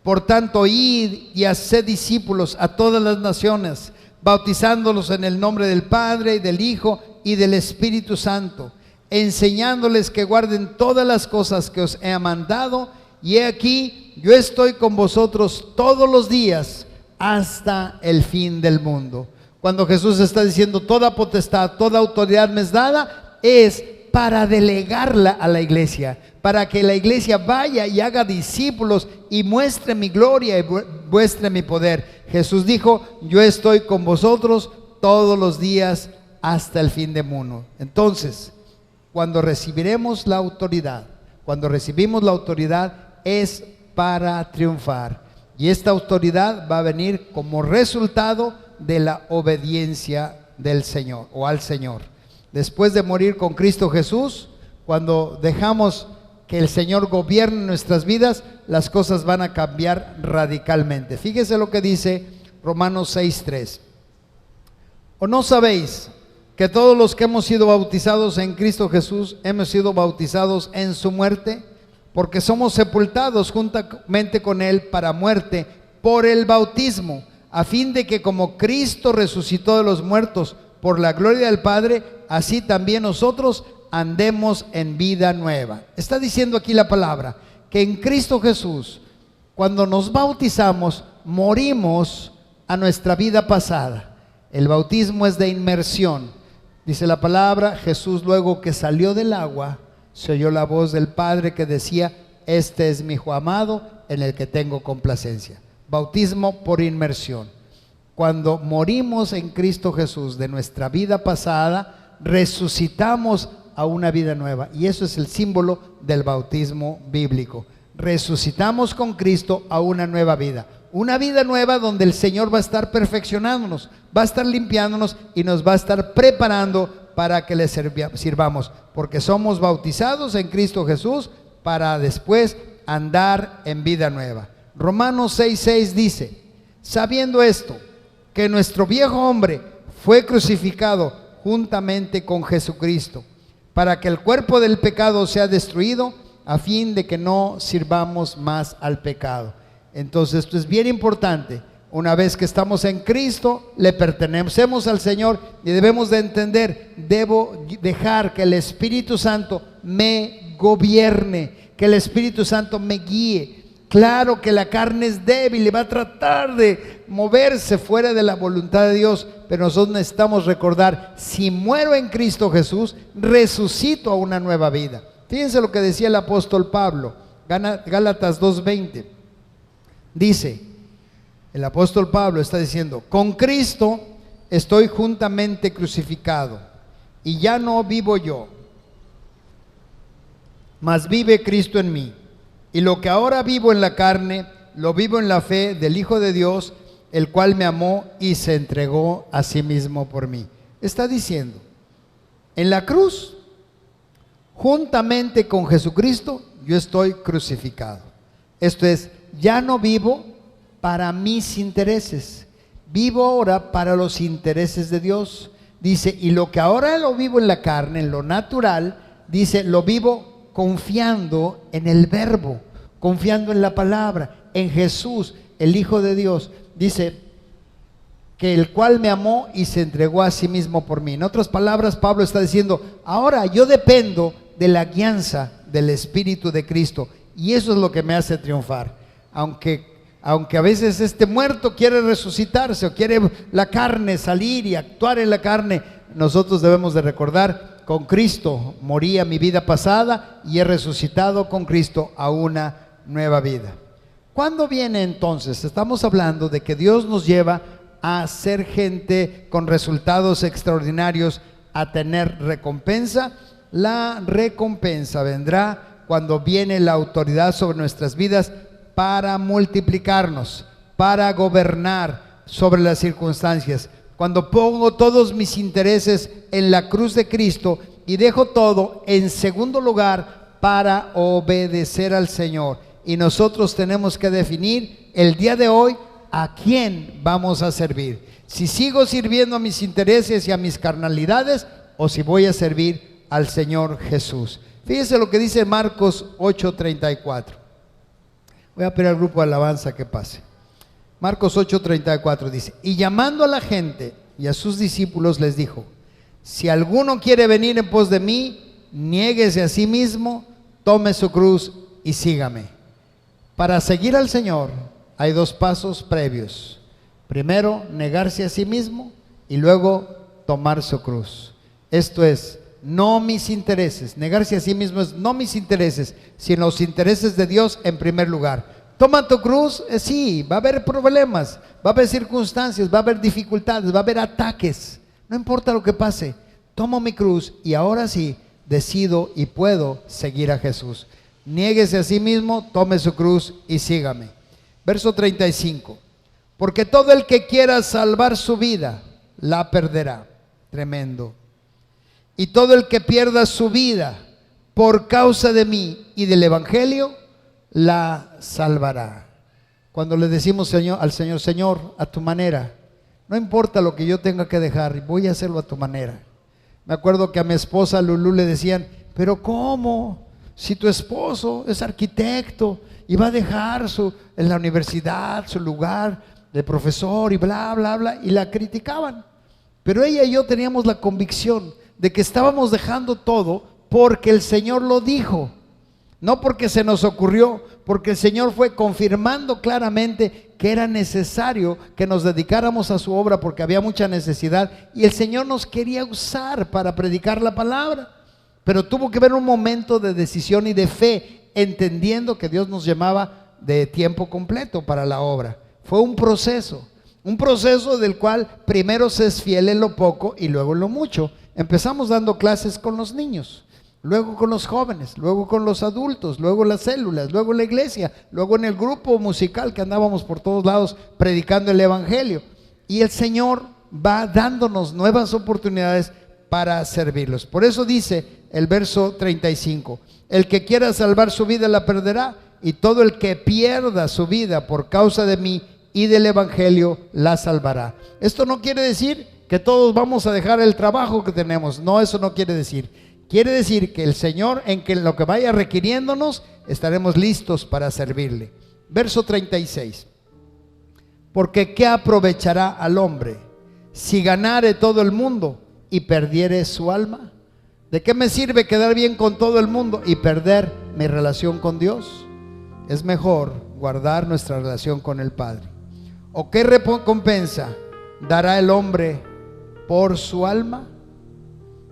Por tanto, id y haced discípulos a todas las naciones, bautizándolos en el nombre del Padre y del Hijo y del Espíritu Santo, enseñándoles que guarden todas las cosas que os he mandado, y he aquí, yo estoy con vosotros todos los días hasta el fin del mundo. Cuando Jesús está diciendo toda potestad, toda autoridad me es dada, es para delegarla a la iglesia, para que la iglesia vaya y haga discípulos y muestre mi gloria y muestre mi poder. Jesús dijo: yo estoy con vosotros todos los días hasta el fin del mundo. Entonces, cuando recibiremos la autoridad, cuando recibimos la autoridad, es para triunfar, y esta autoridad va a venir como resultado de la obediencia del Señor o al Señor. Después de morir con Cristo Jesús, cuando dejamos que el Señor gobierne nuestras vidas, las cosas van a cambiar radicalmente. Fíjese lo que dice Romanos 6:3. ¿O no sabéis que todos los que hemos sido bautizados en Cristo Jesús hemos sido bautizados en su muerte? Porque somos sepultados juntamente con Él para muerte por el bautismo, a fin de que como Cristo resucitó de los muertos por la gloria del Padre, así también nosotros andemos en vida nueva. Está diciendo aquí la palabra, que en Cristo Jesús, cuando nos bautizamos, morimos a nuestra vida pasada. El bautismo es de inmersión. Dice la palabra, Jesús luego que salió del agua, se oyó la voz del Padre que decía: este es mi Hijo amado, en el que tengo complacencia. Bautismo por inmersión. Cuando morimos en Cristo Jesús de nuestra vida pasada, resucitamos a una vida nueva, y eso es el símbolo del bautismo bíblico. Resucitamos con Cristo a una nueva vida nueva donde el Señor va a estar perfeccionándonos, va a estar limpiándonos y nos va a estar preparando para que le sirvamos, porque somos bautizados en Cristo Jesús para después andar en vida nueva. Romanos 6:6 dice: sabiendo esto, que nuestro viejo hombre fue crucificado juntamente con Jesucristo, para que el cuerpo del pecado sea destruido, a fin de que no sirvamos más al pecado. Entonces esto es bien importante. Una vez que estamos en Cristo, le pertenecemos al Señor y debemos de entender, debo dejar que el Espíritu Santo me gobierne, que el Espíritu Santo me guíe. Claro que la carne es débil y va a tratar de moverse fuera de la voluntad de Dios, pero nosotros necesitamos recordar: si muero en Cristo Jesús, resucito a una nueva vida. Fíjense lo que decía el apóstol Pablo, Gálatas 2:20. Dice, el apóstol Pablo está diciendo: con Cristo estoy juntamente crucificado, y ya no vivo yo, mas vive Cristo en mí. Y lo que ahora vivo en la carne, lo vivo en la fe del Hijo de Dios, el cual me amó y se entregó a sí mismo por mí. Está diciendo, en la cruz, juntamente con Jesucristo, yo estoy crucificado. Esto es, ya no vivo para mis intereses, vivo ahora para los intereses de Dios. Dice, y lo que ahora lo vivo en la carne, en lo natural, dice, lo vivo confiando en el Verbo, confiando en la palabra, en Jesús, el Hijo de Dios. Dice, que el cual me amó y se entregó a sí mismo por mí. En otras palabras, Pablo está diciendo, ahora yo dependo de la guianza del Espíritu de Cristo, y eso es lo que me hace triunfar. Aunque a veces este muerto quiere resucitarse o quiere la carne salir y actuar en la carne, nosotros debemos de recordar, con Cristo moría mi vida pasada y he resucitado con Cristo a una nueva vida. ¿Cuándo viene entonces? Estamos hablando de que Dios nos lleva a ser gente con resultados extraordinarios, a tener recompensa. La recompensa vendrá cuando viene la autoridad sobre nuestras vidas para multiplicarnos, para gobernar sobre las circunstancias. Cuando pongo todos mis intereses en la cruz de Cristo y dejo todo en segundo lugar para obedecer al Señor. Y nosotros tenemos que definir el día de hoy a quién vamos a servir. Si sigo sirviendo a mis intereses y a mis carnalidades, o si voy a servir al Señor Jesús. Fíjese lo que dice Marcos 8:34. Voy a pedir al grupo de alabanza que pase. Marcos 8:34 dice, y llamando a la gente y a sus discípulos les dijo, si alguno quiere venir en pos de mí, niéguese a sí mismo, tome su cruz y sígame. Para seguir al Señor hay dos pasos previos. Primero, negarse a sí mismo y luego tomar su cruz. Esto es, no mis intereses. Negarse a sí mismo es no mis intereses, sino los intereses de Dios en primer lugar. Toma tu cruz, sí, va a haber problemas, va a haber circunstancias, va a haber dificultades, va a haber ataques. No importa lo que pase, tomo mi cruz y ahora sí decido y puedo seguir a Jesús. Niéguese a sí mismo, tome su cruz y sígame. Verso 35. Porque todo el que quiera salvar su vida, la perderá. Tremendo. Y todo el que pierda su vida por causa de mí y del Evangelio, la salvará. Cuando le decimos al Señor, Señor, a tu manera, no importa lo que yo tenga que dejar, voy a hacerlo a tu manera. Me acuerdo que a mi esposa Lulú le decían, pero ¿cómo? Si tu esposo es arquitecto y va a dejar en la universidad su lugar de profesor y bla, bla, bla, y la criticaban. Pero ella y yo teníamos la convicción de que estábamos dejando todo porque el Señor lo dijo. No porque se nos ocurrió, porque el Señor fue confirmando claramente que era necesario que nos dedicáramos a su obra porque había mucha necesidad y el Señor nos quería usar para predicar la palabra. Pero tuvo que haber un momento de decisión y de fe, entendiendo que Dios nos llamaba de tiempo completo para la obra. Fue un proceso del cual primero se es fiel en lo poco y luego en lo mucho. Empezamos dando clases con los niños, luego con los jóvenes, luego con los adultos, luego las células, luego la iglesia, luego en el grupo musical que andábamos por todos lados predicando el Evangelio. Y el Señor va dándonos nuevas oportunidades para servirlos. Por eso dice el verso 35, el que quiera salvar su vida la perderá, y todo el que pierda su vida por causa de mí y del Evangelio la salvará. Esto no quiere decir que todos vamos a dejar el trabajo que tenemos, no, eso no quiere decir. Quiere decir que el Señor, en que lo que vaya requiriéndonos, estaremos listos para servirle. Verso 36, porque ¿qué aprovechará al hombre si ganare todo el mundo y perdiere su alma? ¿De qué me sirve quedar bien con todo el mundo y perder mi relación con Dios? Es mejor guardar nuestra relación con el Padre. ¿O qué recompensa dará el hombre por su alma?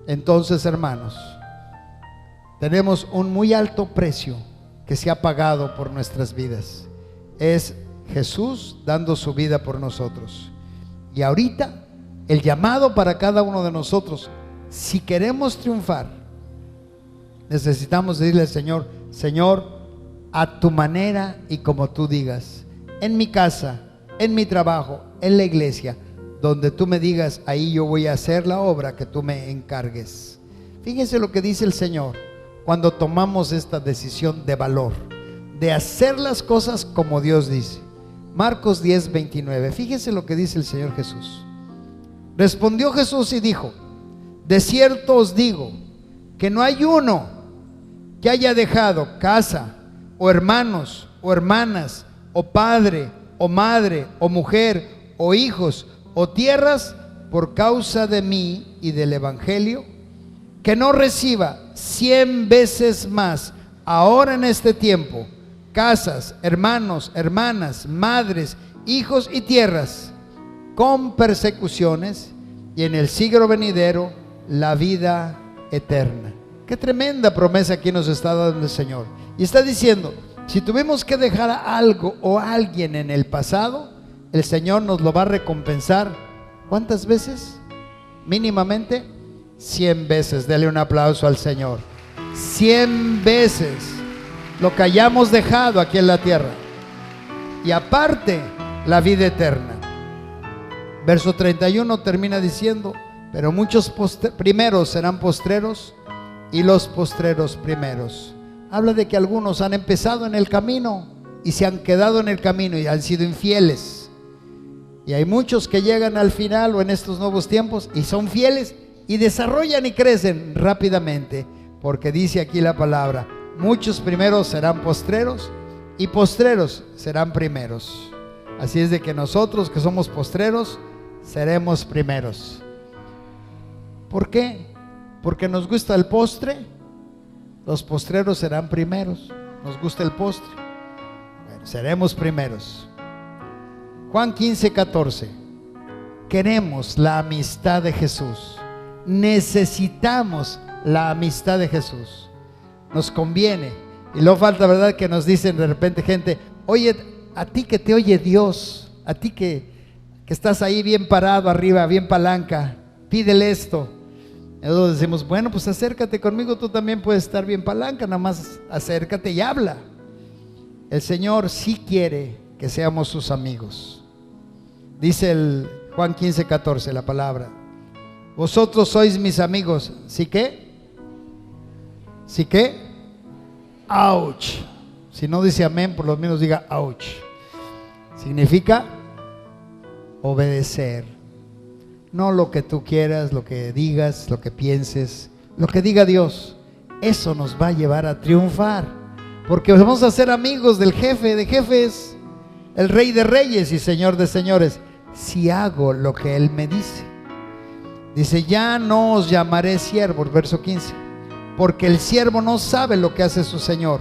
Entonces, hermanos, tenemos un muy alto precio que se ha pagado por nuestras vidas. Es Jesús dando su vida por nosotros. Y ahorita el llamado para cada uno de nosotros, si queremos triunfar, necesitamos decirle al Señor: Señor, a tu manera y como tú digas, en mi casa, en mi trabajo, en la iglesia, donde tú me digas, ahí yo voy a hacer la obra que tú me encargues. Fíjense lo que dice el Señor cuando tomamos esta decisión de valor, de hacer las cosas como Dios dice. Marcos 10:29. Fíjense lo que dice el Señor Jesús. Respondió Jesús y dijo: de cierto os digo que no hay uno que haya dejado casa, o hermanos, o hermanas, o padre, o madre, o mujer, o hijos, o tierras, por causa de mí y del evangelio, que no reciba 100 veces más ahora en este tiempo casas, hermanos, hermanas, madres, hijos y tierras, con persecuciones, y en el siglo venidero la vida eterna. Qué tremenda promesa aquí nos está dando el Señor. Y está diciendo: si tuvimos que dejar algo o a alguien en el pasado, el Señor nos lo va a recompensar. ¿Cuántas veces? Mínimamente 100 veces. Dele un aplauso al Señor. 100 veces lo que hayamos dejado aquí en la tierra, y aparte la vida eterna. Verso 31 termina diciendo: pero muchos primeros serán postreros, y los postreros primeros. Habla de que algunos han empezado en el camino y se han quedado en el camino y han sido infieles, y hay muchos que llegan al final o en estos nuevos tiempos y son fieles y desarrollan y crecen rápidamente, porque dice aquí la palabra: muchos primeros serán postreros, y postreros serán primeros. Así es de que nosotros que somos postreros seremos primeros. ¿Por qué? Porque nos gusta el postre. Los postreros serán primeros. Nos gusta el postre. Bueno, seremos primeros. Juan 15:14. Queremos la amistad de Jesús. Necesitamos la amistad de Jesús. Nos conviene. Y luego falta, ¿verdad?, que nos dicen de repente gente: oye, a ti que te oye Dios, a ti que estás ahí bien parado arriba, bien palanca, pídele esto. Nosotros decimos: bueno, pues acércate conmigo, tú también puedes estar bien palanca, nada más acércate y habla. El Señor sí quiere que seamos sus amigos. Dice el Juan 15:14 la palabra: vosotros sois mis amigos. ¿Sí qué? ¿Sí qué? Ouch. Si no dice amén, por lo menos diga ouch. Significa obedecer. No lo que tú quieras, lo que digas, lo que pienses, lo que diga Dios. Eso nos va a llevar a triunfar, porque vamos a ser amigos del jefe de jefes, el rey de reyes y señor de señores, si hago lo que Él me dice. Dice: ya no os llamaré siervos, verso 15, porque el siervo no sabe lo que hace su señor,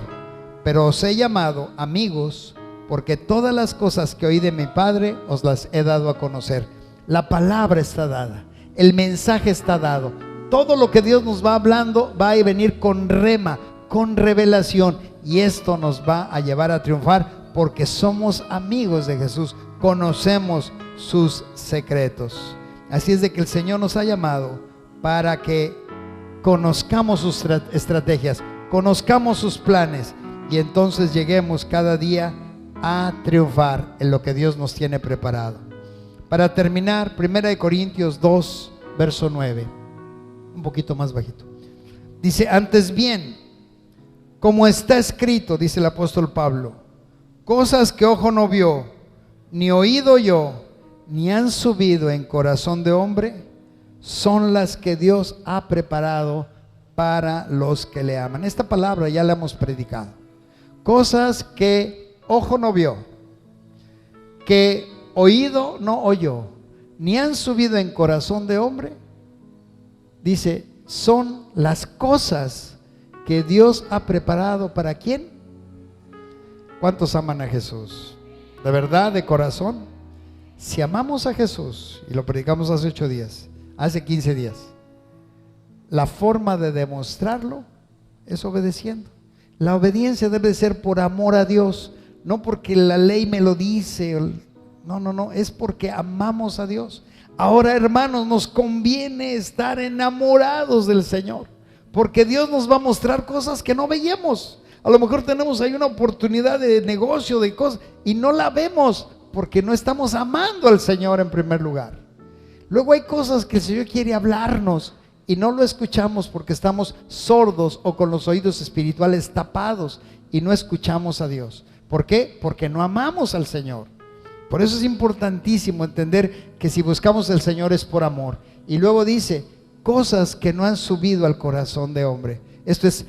pero os he llamado amigos, porque todas las cosas que oí de mi Padre os las he dado a conocer. La palabra está dada, el mensaje está dado. Todo lo que Dios nos va hablando va a venir con rema, con revelación, y esto nos va a llevar a triunfar, porque somos amigos de Jesús, conocemos sus secretos. Así es de que el Señor nos ha llamado para que conozcamos sus estrategias, conozcamos sus planes, y entonces lleguemos cada día a triunfar en lo que Dios nos tiene preparado. Para terminar, 1 Corintios 2, verso 9, un poquito más bajito. Dice: antes bien, como está escrito, dice el apóstol Pablo, cosas que ojo no vio, ni oído oyó, ni han subido en corazón de hombre, son las que Dios ha preparado para los que le aman. Esta palabra ya la hemos predicado. Cosas que ojo no vio, que oído no oyó, ni han subido en corazón de hombre, dice, son las cosas que Dios ha preparado ¿para quién? ¿Cuántos aman a Jesús? ¿De verdad, de corazón? Si amamos a Jesús, y lo predicamos hace 8 días, hace 15 días, la forma de demostrarlo es obedeciendo. La obediencia debe ser por amor a Dios, no porque la ley me lo dice. No, es porque amamos a Dios. Ahora, hermanos, nos conviene estar enamorados del Señor, porque Dios nos va a mostrar cosas que no veíamos. A lo mejor tenemos ahí una oportunidad de negocio, de cosas, y no la vemos porque no estamos amando al Señor en primer lugar. Luego hay cosas que el Señor quiere hablarnos y no lo escuchamos porque estamos sordos o con los oídos espirituales tapados y no escuchamos a Dios. ¿Por qué? Porque no amamos al Señor. Por eso es importantísimo entender que si buscamos al Señor es por amor. Y luego dice, cosas que no han subido al corazón de hombre. Esto es,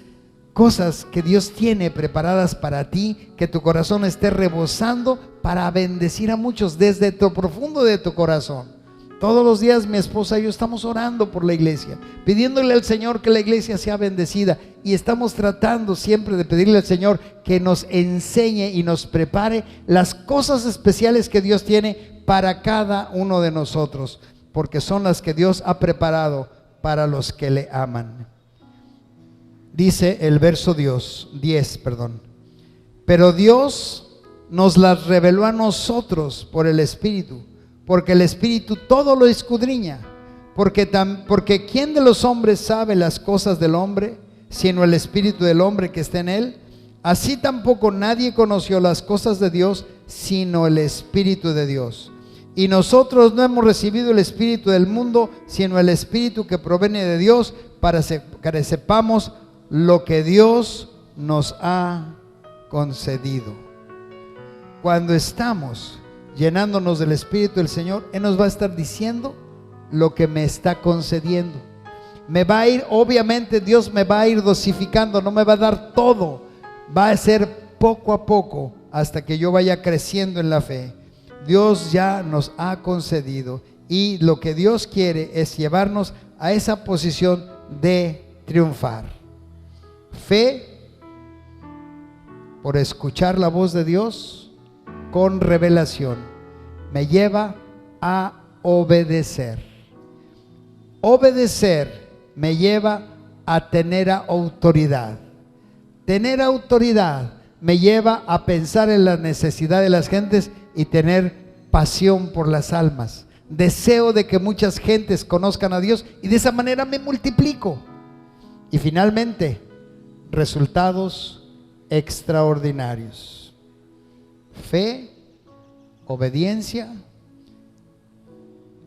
cosas que Dios tiene preparadas para ti, que tu corazón esté rebosando para bendecir a muchos desde lo profundo de tu corazón. Todos los días mi esposa y yo estamos orando por la iglesia, pidiéndole al Señor que la iglesia sea bendecida, y estamos tratando siempre de pedirle al Señor que nos enseñe y nos prepare las cosas especiales que Dios tiene para cada uno de nosotros, porque son las que Dios ha preparado para los que le aman. Dice el verso 10, pero Dios nos las reveló a nosotros por el Espíritu, porque el Espíritu todo lo escudriña, porque ¿quién de los hombres sabe las cosas del hombre, sino el Espíritu del hombre que está en él? Así tampoco nadie conoció las cosas de Dios, sino el Espíritu de Dios. Y nosotros no hemos recibido el espíritu del mundo, sino el Espíritu que proviene de Dios, para que sepamos lo que Dios nos ha concedido. Cuando estamos llenándonos del Espíritu del Señor, Él nos va a estar diciendo lo que me está concediendo. Me va a ir, obviamente Dios me va a ir dosificando, no me va a dar todo, va a ser poco a poco hasta que yo vaya creciendo en la fe. Dios ya nos ha concedido, y lo que Dios quiere es llevarnos a esa posición de triunfar. Fe por escuchar la voz de Dios con revelación me lleva a obedecer. Obedecer me lleva a tener autoridad. Tener autoridad me lleva a pensar en la necesidad de las gentes y tener pasión por las almas. Deseo de que muchas gentes conozcan a Dios, y de esa manera me multiplico. Y finalmente, resultados extraordinarios. Fe, obediencia,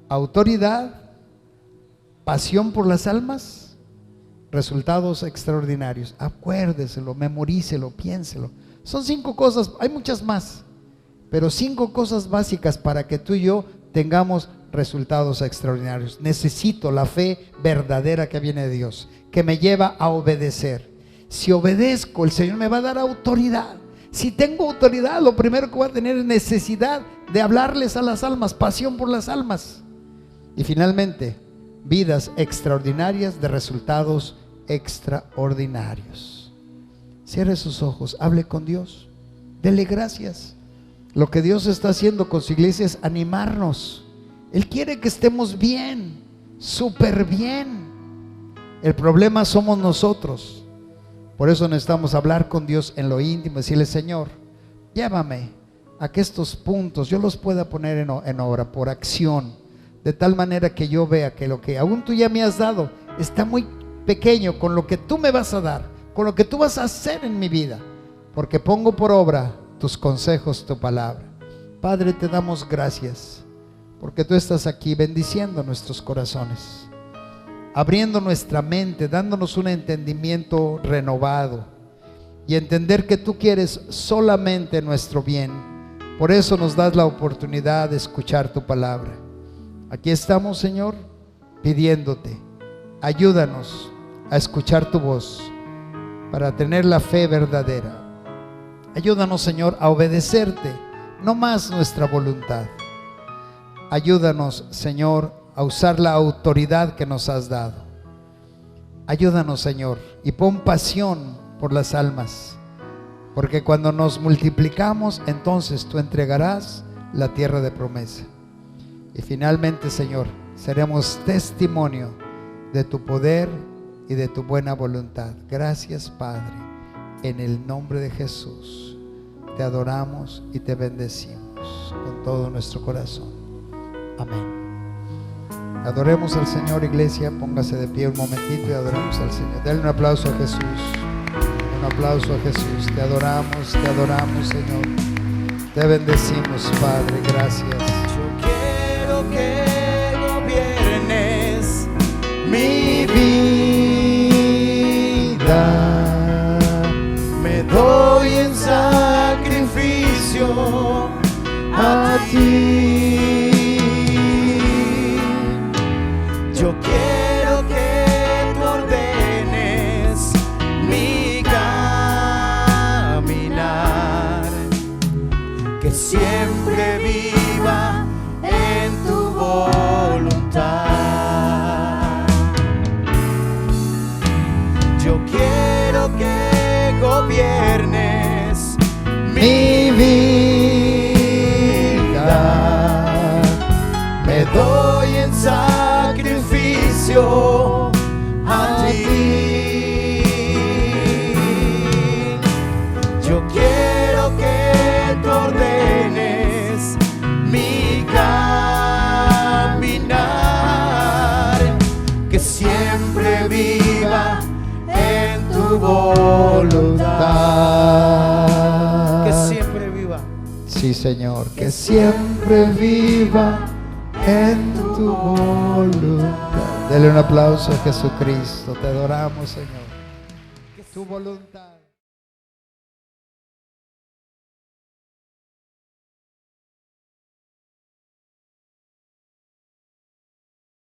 autoridad, pasión por las almas, resultados extraordinarios. Acuérdeselo, memorícelo, piénselo. Son 5 cosas, hay muchas más, pero 5 cosas básicas para que tú y yo tengamos resultados extraordinarios. Necesito la fe verdadera que viene de Dios, que me lleva a obedecer. Si obedezco, el Señor me va a dar autoridad. Si tengo autoridad, lo primero que voy a tener es necesidad de hablarles a las almas, pasión por las almas. Y finalmente, vidas extraordinarias de resultados extraordinarios. Cierre sus ojos, hable con Dios, dele gracias. Lo que Dios está haciendo con su iglesia es animarnos. Él quiere que estemos bien, súper bien. El problema somos nosotros. Por eso necesitamos hablar con Dios en lo íntimo, decirle: Señor, llévame a que estos puntos yo los pueda poner en obra, por acción, de tal manera que yo vea que lo que aún tú ya me has dado está muy pequeño con lo que tú me vas a dar, con lo que tú vas a hacer en mi vida, porque pongo por obra tus consejos, tu palabra. Padre, te damos gracias porque tú estás aquí bendiciendo nuestros corazones, abriendo nuestra mente, dándonos un entendimiento renovado, y entender que tú quieres solamente nuestro bien. Por eso nos das la oportunidad de escuchar tu palabra. Aquí estamos, Señor, pidiéndote, ayúdanos a escuchar tu voz para tener la fe verdadera. Ayúdanos, Señor, a obedecerte, no más nuestra voluntad. Ayúdanos, Señor, a usar la autoridad que nos has dado. Ayúdanos, Señor, y pon pasión por las almas, porque cuando nos multiplicamos, entonces tú entregarás la tierra de promesa. Y finalmente, Señor, seremos testimonio de tu poder y de tu buena voluntad. Gracias, Padre, en el nombre de Jesús. Te adoramos y te bendecimos con todo nuestro corazón. Amén. Adoremos al Señor, iglesia. Póngase de pie un momentito y adoremos al Señor. Denle un aplauso a Jesús. Un aplauso a Jesús. Te adoramos, Señor. Te bendecimos, Padre. Gracias. Yo quiero que gobiernes Mi vida, me doy en sacrificio a ti. Yo quiero que tú ordenes mi caminar, que siempre viva en tu voluntad. Yo quiero que gobiernes Mi vida, me doy en sacrificio a ti. Yo quiero que tú ordenes mi caminar, que siempre viva en tu voluntad. Que siempre viva. Sí, Señor, que siempre viva en tu voluntad. Dele un aplauso a Jesucristo. Te adoramos, Señor. Tu voluntad.